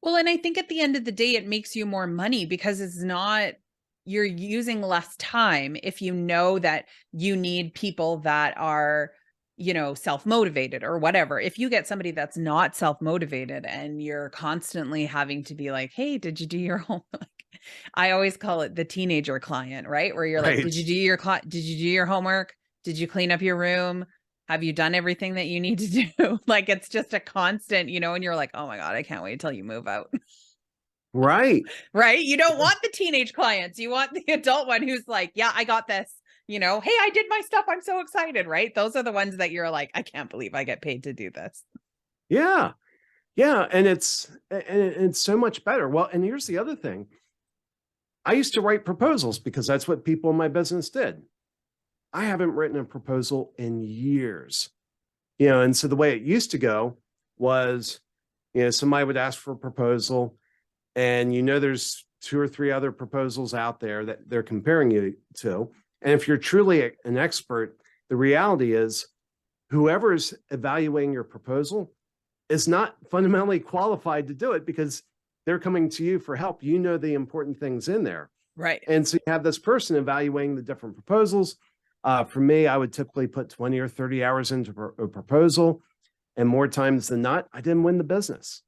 Well, and I think at the end of the day, it makes you more money because you're using less time if you know that you need people that are, self-motivated or whatever. If you get somebody that's not self-motivated and you're constantly having to be like, hey, did you do your homework? I always call it the teenager client, right? Where you're like, did you do your homework? Did you clean up your room? Have you done everything that you need to do? Like, it's just a constant, and you're like, oh my God, I can't wait till you move out. Right. Right. You don't want the teenage clients. You want the adult one who's like, yeah, I got this, hey, I did my stuff. I'm so excited. Right. Those are the ones that you're like, I can't believe I get paid to do this. Yeah. Yeah. And it's so much better. Well, and here's the other thing. I used to write proposals because that's what people in my business did. I haven't written a proposal in years, and so the way it used to go was, somebody would ask for a proposal and, there's two or three other proposals out there that they're comparing you to. And if you're truly an expert, the reality is whoever's evaluating your proposal is not fundamentally qualified to do it because they're coming to you for help. You know the important things in there. Right. And so you have this person evaluating the different proposals. For me, I would typically put 20 or 30 hours into a proposal. And more times than not, I didn't win the business.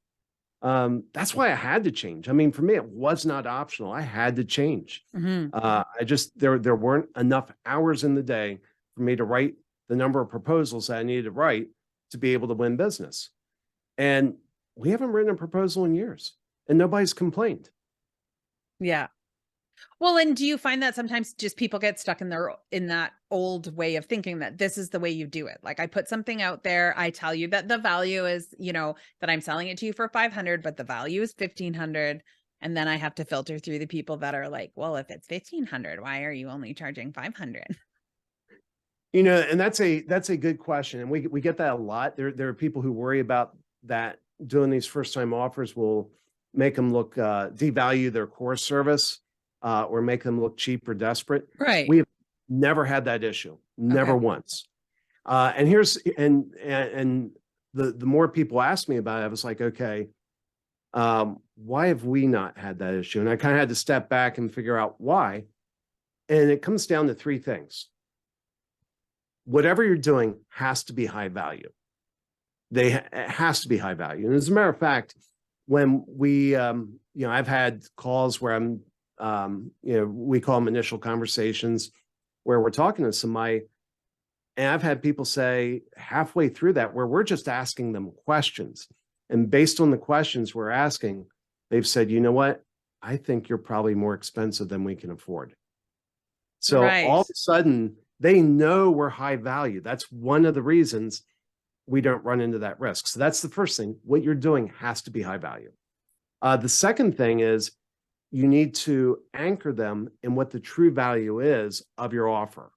That's why I had to change. I mean, for me, it was not optional. I had to change. There weren't enough hours in the day for me to write the number of proposals that I needed to write to be able to win business. And we haven't written a proposal in years and nobody's complained. Yeah. Well, and do you find that sometimes just people get stuck in that old way of thinking that this is the way you do it? Like, I put something out there, I tell you that the value is, that I'm selling it to you for 500, but the value is 1,500. And then I have to filter through the people that are like, well, if it's 1,500, why are you only charging 500? And that's a good question. And we get that a lot. There are people who worry about that doing these first time offers will make them look, devalue their core service. Or make them look cheap or desperate. Right. We've never had that issue, never once. And the more people ask me about it, I was like, okay, why have we not had that issue? And I kind of had to step back and figure out why. And it comes down to three things. Whatever you're doing has to be high value. It has to be high value. And as a matter of fact, when we, I've had calls where I'm, we call them initial conversations where we're talking to somebody. And I've had people say halfway through that where we're just asking them questions. And based on the questions we're asking, they've said, you know what? I think you're probably more expensive than we can afford. So all of a sudden they know we're high value. That's one of the reasons we don't run into that risk. So that's the first thing. What you're doing has to be high value. The second thing is you need to anchor them in what the true value is of your offer.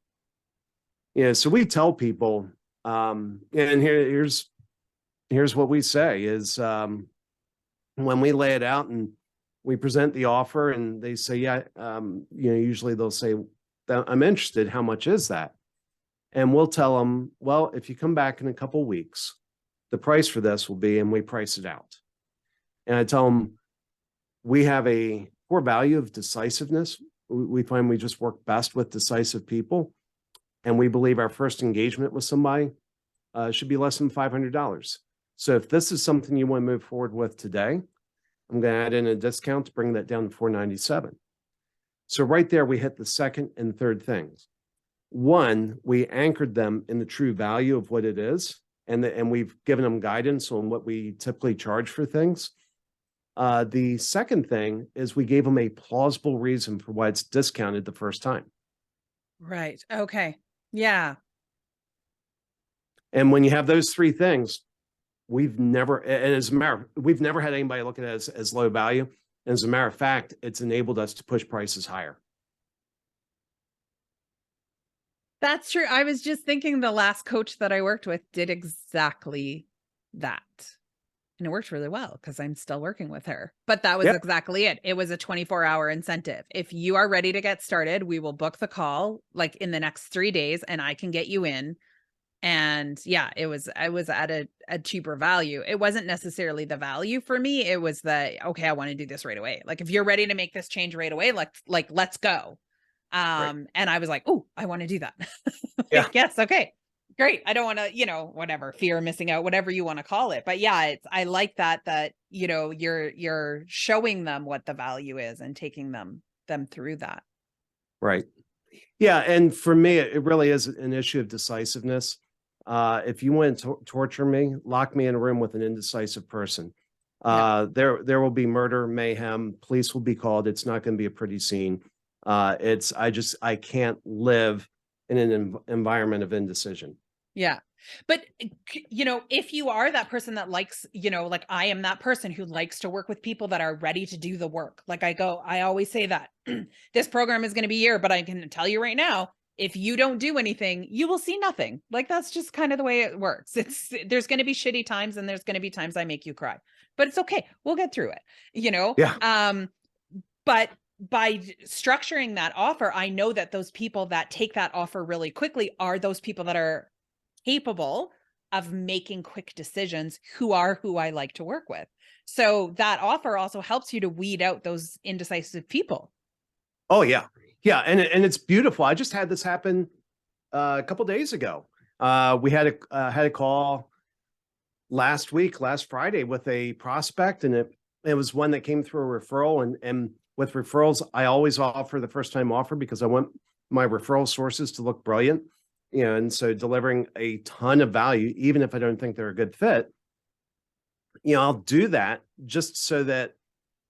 So we tell people, and here's what we say is when we lay it out and we present the offer and they say, yeah, usually they'll say, I'm interested. How much is that? And we'll tell them, well, if you come back in a couple of weeks, the price for this will be, and we price it out. And I tell them, we have a core value of decisiveness. We find we just work best with decisive people. And we believe our first engagement with somebody should be less than $500. So if this is something you want to move forward with today, I'm going to add in a discount to bring that down to $497. So right there, we hit the second and third things. One, we anchored them in the true value of what it is, and we've given them guidance on what we typically charge for things. The second thing is we gave them a plausible reason for why it's discounted the first time. Right. Okay. Yeah. And when you have those three things, we've never had anybody look at it as low value. And as a matter of fact, it's enabled us to push prices higher. That's true. I was just thinking the last coach that I worked with did exactly that. And it worked really well because I'm still working with her. But that was exactly it. It was a 24-hour incentive. If you are ready to get started, we will book the call like in the next 3 days and I can get you in. And yeah, I was at a cheaper value. It wasn't necessarily the value for me. It was okay, I want to do this right away. Like if you're ready to make this change right away, let's go. Right. And I was like, oh, I want to do that. Yeah. Yes. Okay, great. I don't want to, whatever, fear of missing out, whatever you want to call it. But yeah, I like that, you're showing them what the value is and taking them through that. Right. Yeah. And for me, it really is an issue of decisiveness. If you want to torture me, lock me in a room with an indecisive person. There will be murder, mayhem, police will be called. It's not going to be a pretty scene. I can't live in an environment of indecision. Yeah. But, if you are that person that likes, like I am that person who likes to work with people that are ready to do the work. Like I always say that this program is going to be here, but I can tell you right now, if you don't do anything, you will see nothing. Like that's just kind of the way it works. There's going to be shitty times and there's going to be times I make you cry, but it's okay. We'll get through it, Yeah. But by structuring that offer, I know that those people that take that offer really quickly are those people that are capable of making quick decisions, who I like to work with. So that offer also helps you to weed out those indecisive people. Oh yeah. Yeah. And it's beautiful. I just had this happen a couple of days ago. We had a call last Friday with a prospect, and it was one that came through a referral, and with referrals, I always offer the first time offer because I want my referral sources to look brilliant. And so delivering a ton of value, even if I don't think they're a good fit, I'll do that just so that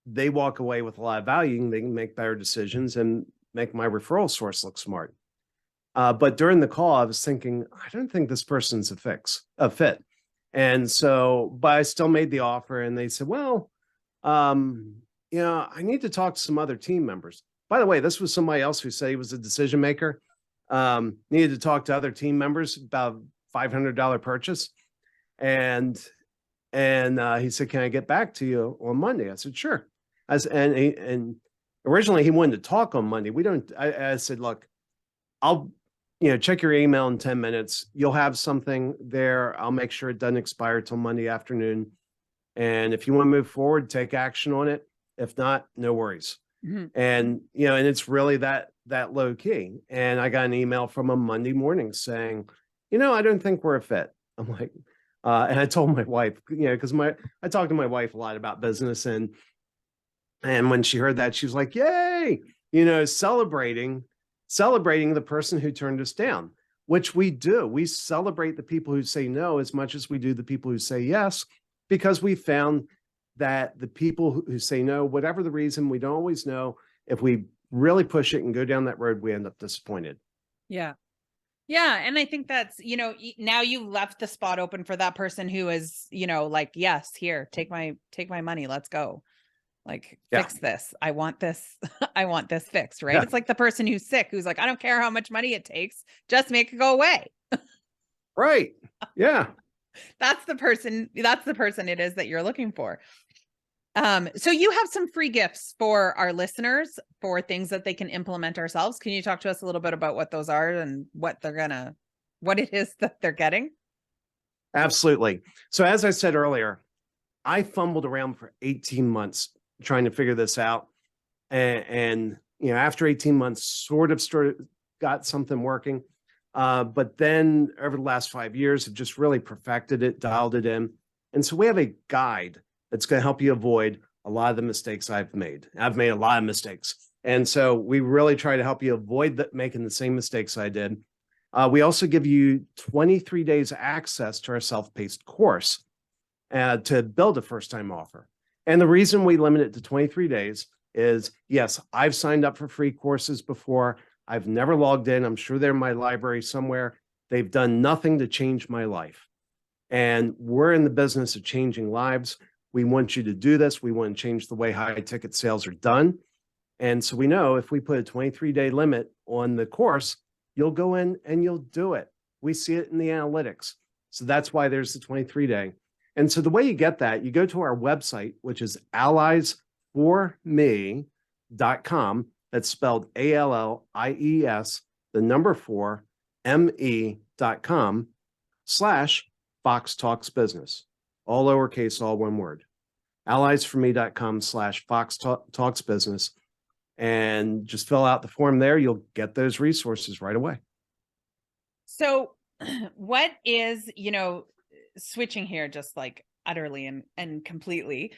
they walk away with a lot of value and they can make better decisions and make my referral source look smart. But during the call, I was thinking, I don't think this person's a fit. And so, but I still made the offer, and they said, well, I need to talk to some other team members. By the way, this was somebody else who said he was a decision maker. Needed to talk to other team members about $500 purchase. And he said, can I get back to you on Monday? I said, sure. And originally he wanted to talk on Monday. I said, look, I'll, check your email in 10 minutes. You'll have something there. I'll make sure it doesn't expire till Monday afternoon. And if you want to move forward, take action on it. If not, no worries. Mm-hmm. And, and it's really that low key. And I got an email from him Monday morning saying, I don't think we're a fit. I'm like, and I told my wife, because I talk to my wife a lot about business, and when she heard that, she was like, yay, celebrating the person who turned us down, which we do. We celebrate the people who say no as much as we do the people who say yes, because we found that the people who say no, whatever the reason, we don't always know. If we really push it and go down that road, we end up disappointed. Yeah. Yeah. And I think that's, now you left the spot open for that person who is, like, yes, here, take my money. Let's go. Like, Yeah. fix this. I want this. I want this fixed, right? Yeah. It's like the person who's sick, who's like, I don't care how much money it takes, just make it go away. Right. Yeah. That's the person it is that you're looking for. So you have some free gifts for our listeners for things that they can implement ourselves. Can you talk to us a little bit about what those are and what it is that they're getting? Absolutely. So as I said earlier, I fumbled around for 18 months trying to figure this out. And after 18 months, sort of got something working. But then over the last 5 years, have just really perfected it, dialed it in. And so we have a guide that's going to help you avoid a lot of the mistakes I've made. I've made a lot of mistakes. And so we really try to help you avoid making the same mistakes I did. We also give you 23 days access to our self-paced course to build a first-time offer. And the reason we limit it to 23 days is, yes, I've signed up for free courses before. I've never logged in. I'm sure they're in my library somewhere. They've done nothing to change my life. And we're in the business of changing lives. We want you to do this. We want to change the way high ticket sales are done. And so we know if we put a 23-day limit on the course, you'll go in and you'll do it. We see it in the analytics. So that's why there's the 23-day. And so the way you get that, you go to our website, which is alliesforme.com. That's spelled ALLIES, the number 4, ME.com/Fox Talks Business. All lowercase, all one word. alliesforme.com/Fox Talks Business. And just fill out the form there. You'll get those resources right away. So what is, switching here just like utterly and completely,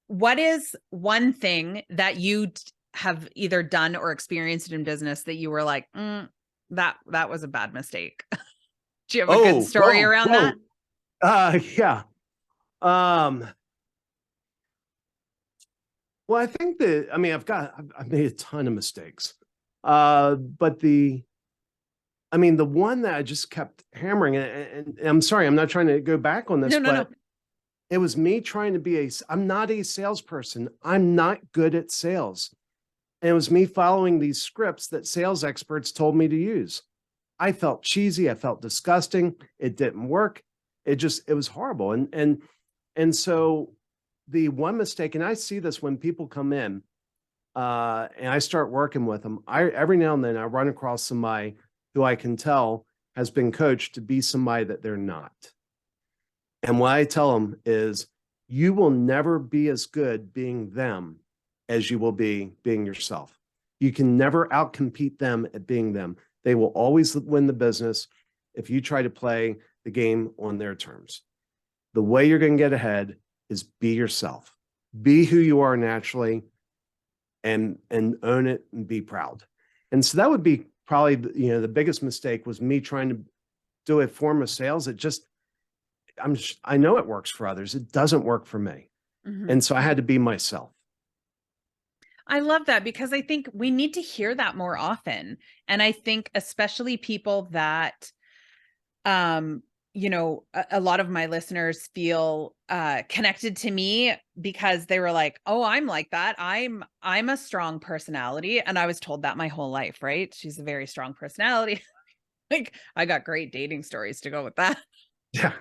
what is one thing that you have either done or experienced in business that you were like, that was a bad mistake? Do you have a good story around that? Yeah. Well, I think I've made a ton of mistakes. But the one that I just kept hammering, and I'm sorry, I'm not trying to go back on this, No. It was me trying to I'm not a salesperson. I'm not good at sales. And it was me following these scripts that sales experts told me to use. I felt cheesy. I felt disgusting. It didn't work. It was horrible. And so the one mistake, and I see this when people come in and I start working with them, every now and then I run across somebody who I can tell has been coached to be somebody that they're not. And what I tell them is, you will never be as good being them as you will be being yourself. You can never outcompete them at being them. They will always win the business if you try to play the game on their terms. The way you're going to get ahead is be yourself. Be who you are naturally and own it and be proud. And so that would be probably the biggest mistake, was me trying to do a form of sales. I know it works for others. It doesn't work for me. Mm-hmm. And so I had to be myself. I love that, because I think we need to hear that more often. And I think especially people that, a lot of my listeners feel connected to me because they were like, oh, I'm like that. I'm a strong personality. And I was told that my whole life, right? She's a very strong personality. Like, I got great dating stories to go with that. Yeah.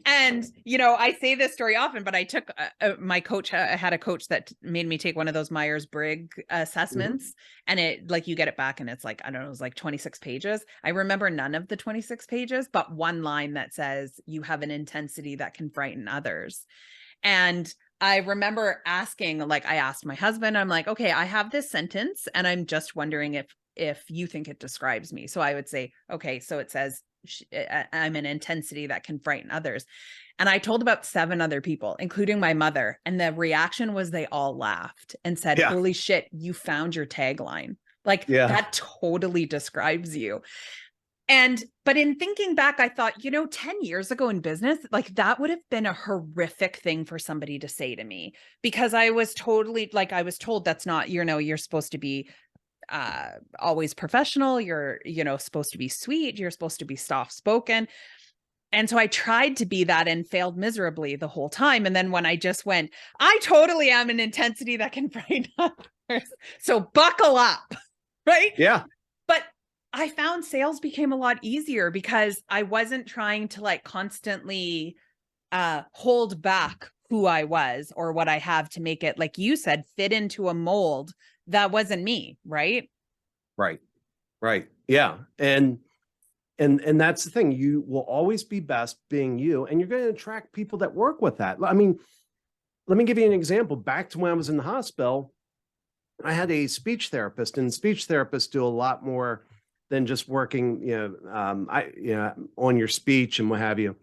And, I say this story often, but I took my coach, I had a coach that made me take one of those Myers-Briggs assessments. Mm-hmm. And it, like, you get it back and it's like, I don't know, it was like 26 pages. I remember none of the 26 pages, but one line that says you have an intensity that can frighten others. And I remember asking, like, I asked my husband, I'm like, okay, I have this sentence and I'm just wondering if you think it describes me. So I would say, okay, so it says, I'm an intensity that can frighten others. And I told about 7 other people, including my mother. And the reaction was they all laughed and said, yeah, holy shit, you found your tagline. Like, yeah, that totally describes you. But in thinking back, I thought, 10 years ago in business, like, that would have been a horrific thing for somebody to say to me, because I was totally, like, I was told that's not, you're supposed to be always professional. You're, supposed to be sweet. You're supposed to be soft spoken. And so I tried to be that and failed miserably the whole time. And then when I just went, I totally am an intensity that can frighten others. So buckle up, right? Yeah. But I found sales became a lot easier because I wasn't trying to like constantly hold back who I was or what I have to make it, like you said, fit into a mold that wasn't me, right? Right. Right. Yeah. And that's the thing. You will always be best being you, and you're going to attract people that work with that. I mean, let me give you an example. Back to when I was in the hospital, I had a speech therapist, and speech therapists do a lot more than just working, on your speech and what have you.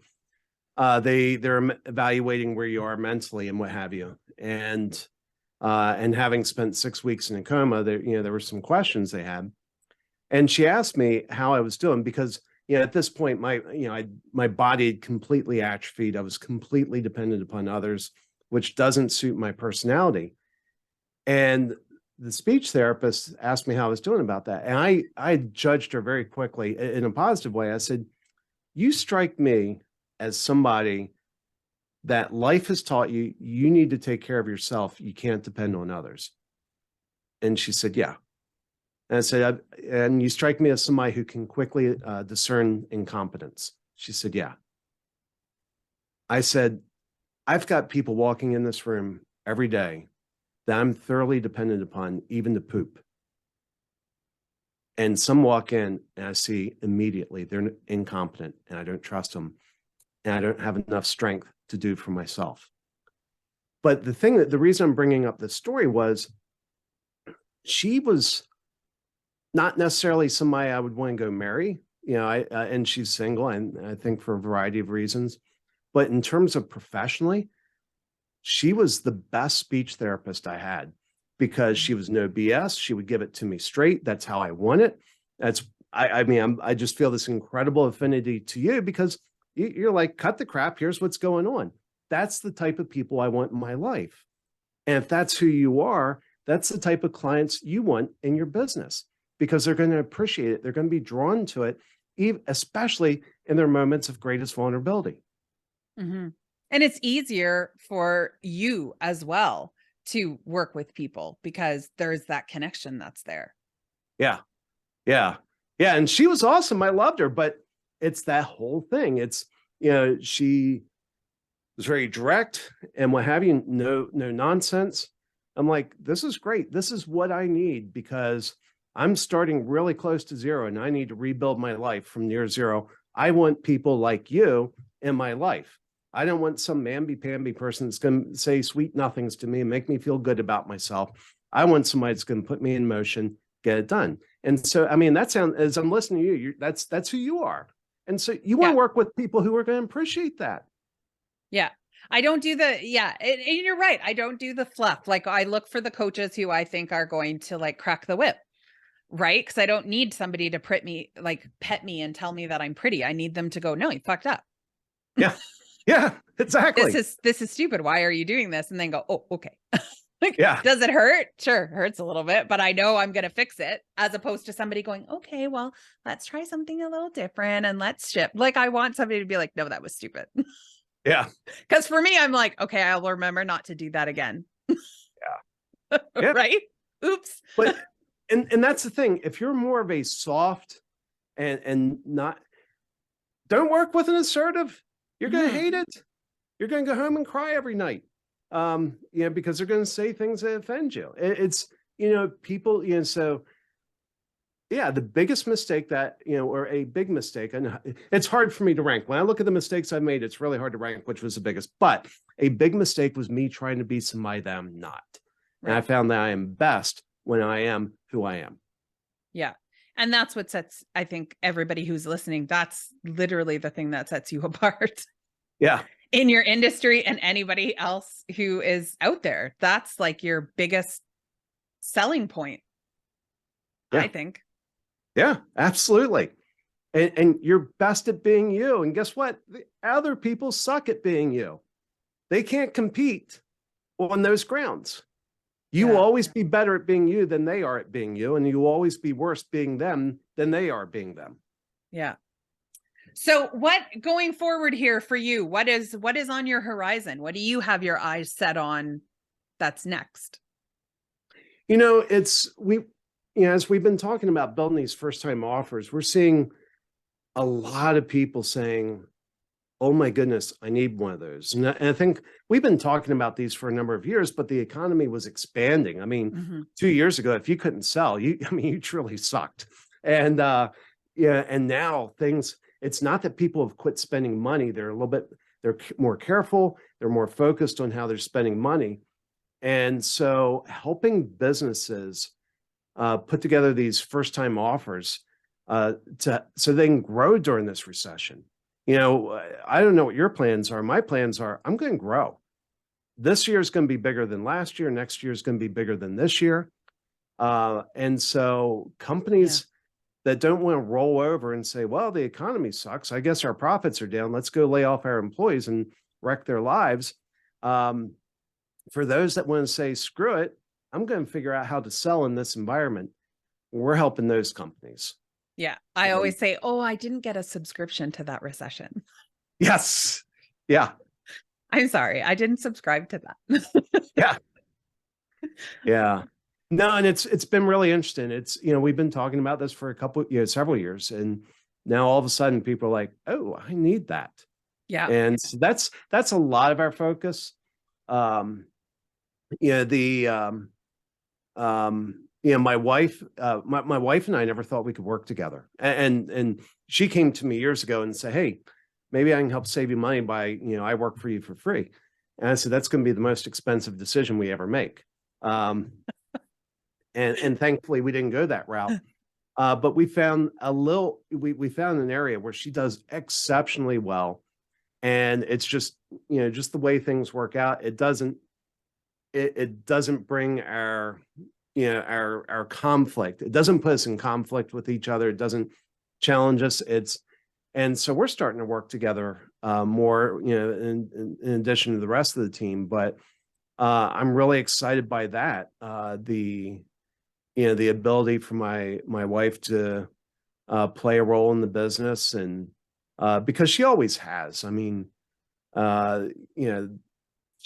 They're evaluating where you are mentally and what have you. And having spent 6 weeks in a coma, there were some questions they had. And she asked me how I was doing because, at this point, my body had completely atrophied. I was completely dependent upon others, which doesn't suit my personality. And the speech therapist asked me how I was doing about that. And I judged her very quickly in a positive way. I said, you strike me as somebody that life has taught you, you need to take care of yourself. You can't depend on others. And she said, yeah. And I said, and you strike me as somebody who can quickly discern incompetence. She said, yeah. I said, I've got people walking in this room every day that I'm thoroughly dependent upon, even to poop. And some walk in and I see immediately they're incompetent and I don't trust them. And I don't have enough strength to do for myself. But the reason I'm bringing up this story was she was not necessarily somebody I would want to go marry, and she's single, and I think for a variety of reasons. But in terms of professionally, she was the best speech therapist I had because she was no BS. She would give it to me straight. That's how I want it. I just feel this incredible affinity to you because you're like, cut the crap. Here's what's going on. That's the type of people I want in my life. And if that's who you are, that's the type of clients you want in your business because they're going to appreciate it. They're going to be drawn to it, especially in their moments of greatest vulnerability. Mm-hmm. And it's easier for you as well to work with people because there's that connection that's there. Yeah. Yeah. Yeah. And she was awesome. I loved her, but it's that whole thing. It's, she was very direct and what have you, no nonsense. I'm like, this is great. This is what I need because I'm starting really close to zero and I need to rebuild my life from near zero. I want people like you in my life. I don't want some mamby-pamby person that's going to say sweet nothings to me and make me feel good about myself. I want somebody that's going to put me in motion, get it done. And so, I mean, that sounds, as I'm listening to you, that's who you are. And so you want to work with people who are going to appreciate that. Yeah. I don't do and you're right. I don't do the fluff. Like I look for the coaches who I think are going to like crack the whip. Right. Cause I don't need somebody to pet me and tell me that I'm pretty. I need them to go, no, you fucked up. Yeah. Yeah, exactly. This is stupid. Why are you doing this? And then go, oh, okay. Like, yeah. Does it hurt? Sure. Hurts a little bit, but I know I'm going to fix it as opposed to somebody going, okay, well, let's try something a little different and let's ship. Like I want somebody to be like, no, that was stupid. Yeah. Cause for me, I'm like, okay, I'll remember not to do that again. Yeah. Yeah. Right. Oops. But, and that's the thing. If you're more of a soft and not, don't work with an assertive, you're going to hate it. You're going to go home and cry every night. Because they're going to say things that offend you. It's, people, so yeah, the biggest mistake that, or a big mistake, and it's hard for me to rank. When I look at the mistakes I've made, it's really hard to rank which was the biggest, but a big mistake was me trying to be somebody that I'm not. Right. And I found that I am best when I am who I am. Yeah. And that's what sets, I think, everybody who's listening, that's literally the thing that sets you apart. Yeah. In your industry and anybody else who is out there. That's like your biggest selling point, yeah. I think. Yeah, absolutely. And you're best at being you. And guess what? The other people suck at being you. They can't compete on those grounds. You will always be better at being you than they are at being you, and you will always be worse being them than they are being them. Yeah. So what going forward here for you? What is on your horizon? What do you have your eyes set on that's next? As we've been talking about building these first-time offers, we're seeing a lot of people saying, oh my goodness, I need one of those. And I think we've been talking about these for a number of years, but the economy was expanding. I mean, 2 years ago, if you couldn't sell, you truly sucked. And and now it's not that people have quit spending money. They're more careful. They're more focused on how they're spending money. And so helping businesses put together these first-time offers so they can grow during this recession. I don't know what your plans are. My plans are I'm going to grow. This year is going to be bigger than last year. Next year is going to be bigger than this year. And so companies that don't want to roll over and say, well, the economy sucks, I guess our profits are down, let's go lay off our employees and wreck their lives. For those that want to say, screw it, I'm going to figure out how to sell in this environment, we're helping those companies. Yeah. I always say, oh, I didn't get a subscription to that recession. Yes. Yeah. I'm sorry. I didn't subscribe to that. Yeah. Yeah. No, and it's been really interesting. It's, we've been talking about this for several years. And now all of a sudden people are like, oh, I need that. Yeah. And so that's a lot of our focus. My wife, my wife and I never thought we could work together. And she came to me years ago and said, hey, maybe I can help save you money by, I work for you for free. And I said, that's going to be the most expensive decision we ever make. And thankfully we didn't go that route. But we found we found an area where she does exceptionally well. And it's just, just the way things work out. It doesn't bring our conflict. It doesn't put us in conflict with each other. It doesn't challenge us. And so we're starting to work together more, in addition to the rest of the team. But I'm really excited by that. The ability for my wife to play a role in the business, and because she always has. I mean,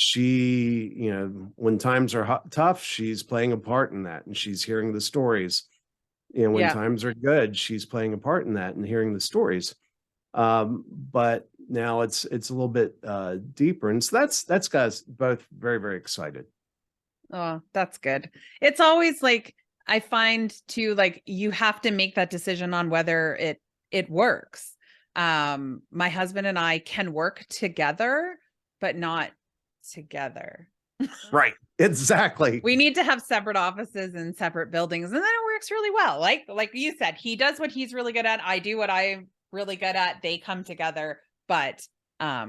she, when times are tough, she's playing a part in that, and she's hearing the stories. When times are good, she's playing a part in that and hearing the stories. But now it's a little bit deeper, and so that's got us both very, very excited. Oh, that's good. It's always like, I find too, like, you have to make that decision on whether it works. My husband and I can work together, but not together. Right. Exactly. We need to have separate offices and separate buildings, and then it works really well. Like you said, he does what he's really good at. I do what I'm really good at. They come together, but I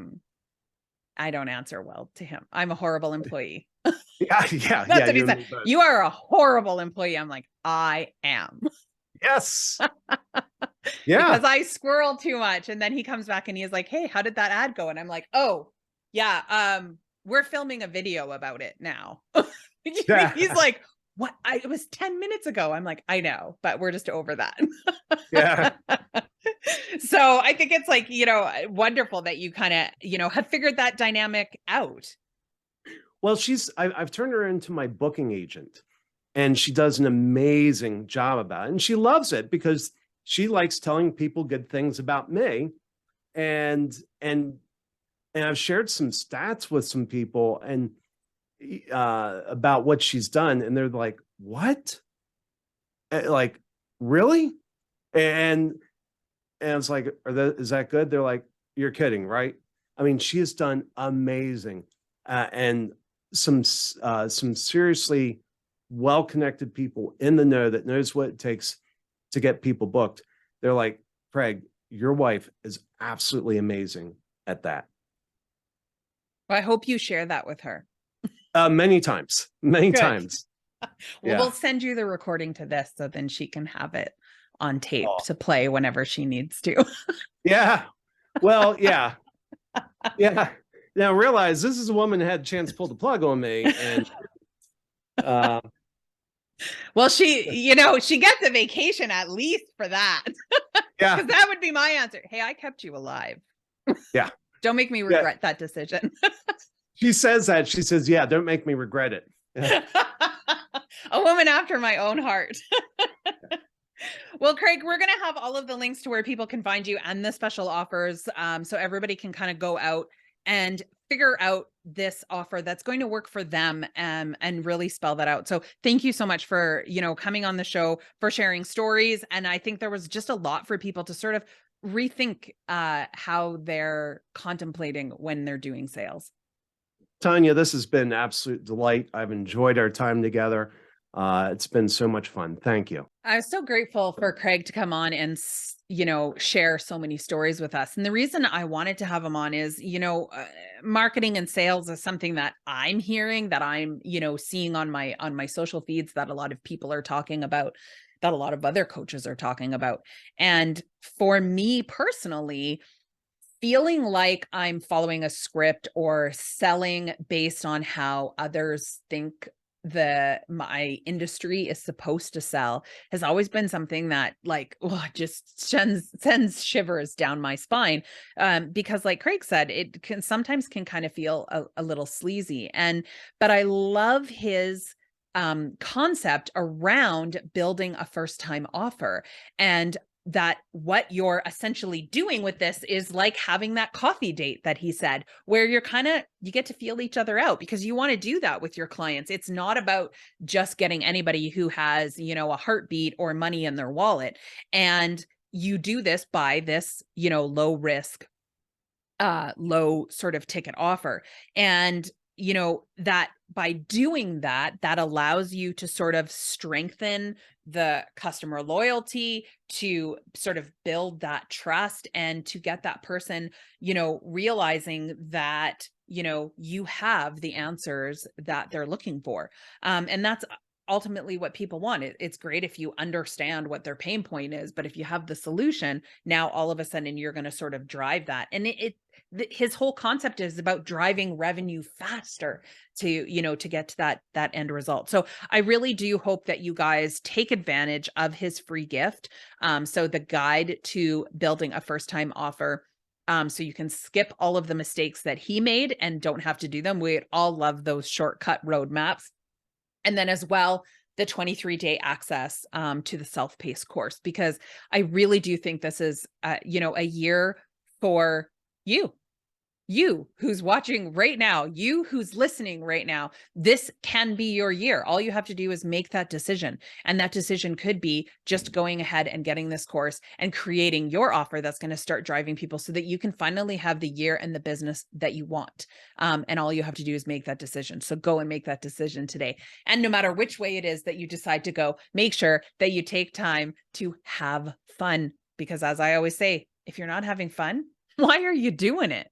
don't answer well to him. I'm a horrible employee. Yeah. That's what he said. You are a horrible employee. I'm like, I am. Yes. Because I squirrel too much. And then he comes back and he's like, hey, how did that ad go? And I'm like, oh, yeah. We're filming a video about it now. He's like, what? It was 10 minutes ago. I'm like, I know, but we're just over that. Yeah. So I think it's like, wonderful that you kind of, have figured that dynamic out. Well, I've turned her into my booking agent, and she does an amazing job about it. And she loves it because she likes telling people good things about me. And I've shared some stats with some people and about what she's done. And they're like, what? Like, really? And I was like, is that good? They're like, you're kidding, right? I mean, she has done amazing. And some seriously well-connected people in the know that knows what it takes to get people booked. They're like, Craig, your wife is absolutely amazing at that. Well, I hope you share that with her. Many times. Well, we'll send you the recording to this, so then she can have it on tape to play whenever she needs to. Yeah. Well, yeah. Yeah. Now realize this is a woman who had a chance to pull the plug on me, and Uh, Well, she gets a vacation at least for that. yeah. Because that would be my answer. Hey, I kept you alive. Yeah. Don't make me regret that decision. She says that. She says, yeah, don't make me regret it. Yeah. A woman after my own heart. Well, Craig, we're going to have all of the links to where people can find you and the special offers, so everybody can kind of go out and figure out this offer that's going to work for them, and really spell that out. So thank you so much for, coming on the show, for sharing stories. And I think there was just a lot for people to sort of rethink how they're contemplating when they're doing sales. Tanya, this has been an absolute delight. I've enjoyed our time together. It's been so much fun. Thank you. I was so grateful for Craig to come on and, share so many stories with us. And the reason I wanted to have him on is, marketing and sales is something that I'm hearing, that I'm, seeing on my social feeds, that a lot of people are talking about, that a lot of other coaches are talking about. And for me personally, feeling like I'm following a script or selling based on how others think my industry is supposed to sell has always been something that, like, just sends shivers down my spine, because like Craig said, it can sometimes kind of feel a little sleazy, but I love his concept around building a first time offer, and that what you're essentially doing with this is like having that coffee date that he said, where you get to feel each other out, because you want to do that with your clients. It's not about just getting anybody who has, a heartbeat or money in their wallet. And you do this by this, low risk, low sort of ticket offer. And that by doing that allows you to sort of strengthen the customer loyalty, to sort of build that trust, and to get that person, realizing that, you have the answers that they're looking for. And that's ultimately what people want. It's great if you understand what their pain point is, but if you have the solution, now all of a sudden you're going to sort of drive that. And his whole concept is about driving revenue faster to get to that end result. So I really do hope that you guys take advantage of his free gift. So the guide to building a first time offer, so you can skip all of the mistakes that he made and don't have to do them. We all love those shortcut roadmaps. And then as well, the 23-day access to the self-paced course, because I really do think this is, a year for you who's watching right now, you who's listening right now. This can be your year. All you have to do is make that decision. And that decision could be just going ahead and getting this course and creating your offer that's going to start driving people, so that you can finally have the year and the business that you want. And all you have to do is make that decision. So go and make that decision today. And no matter which way it is that you decide to go, make sure that you take time to have fun. Because as I always say, if you're not having fun, why are you doing it?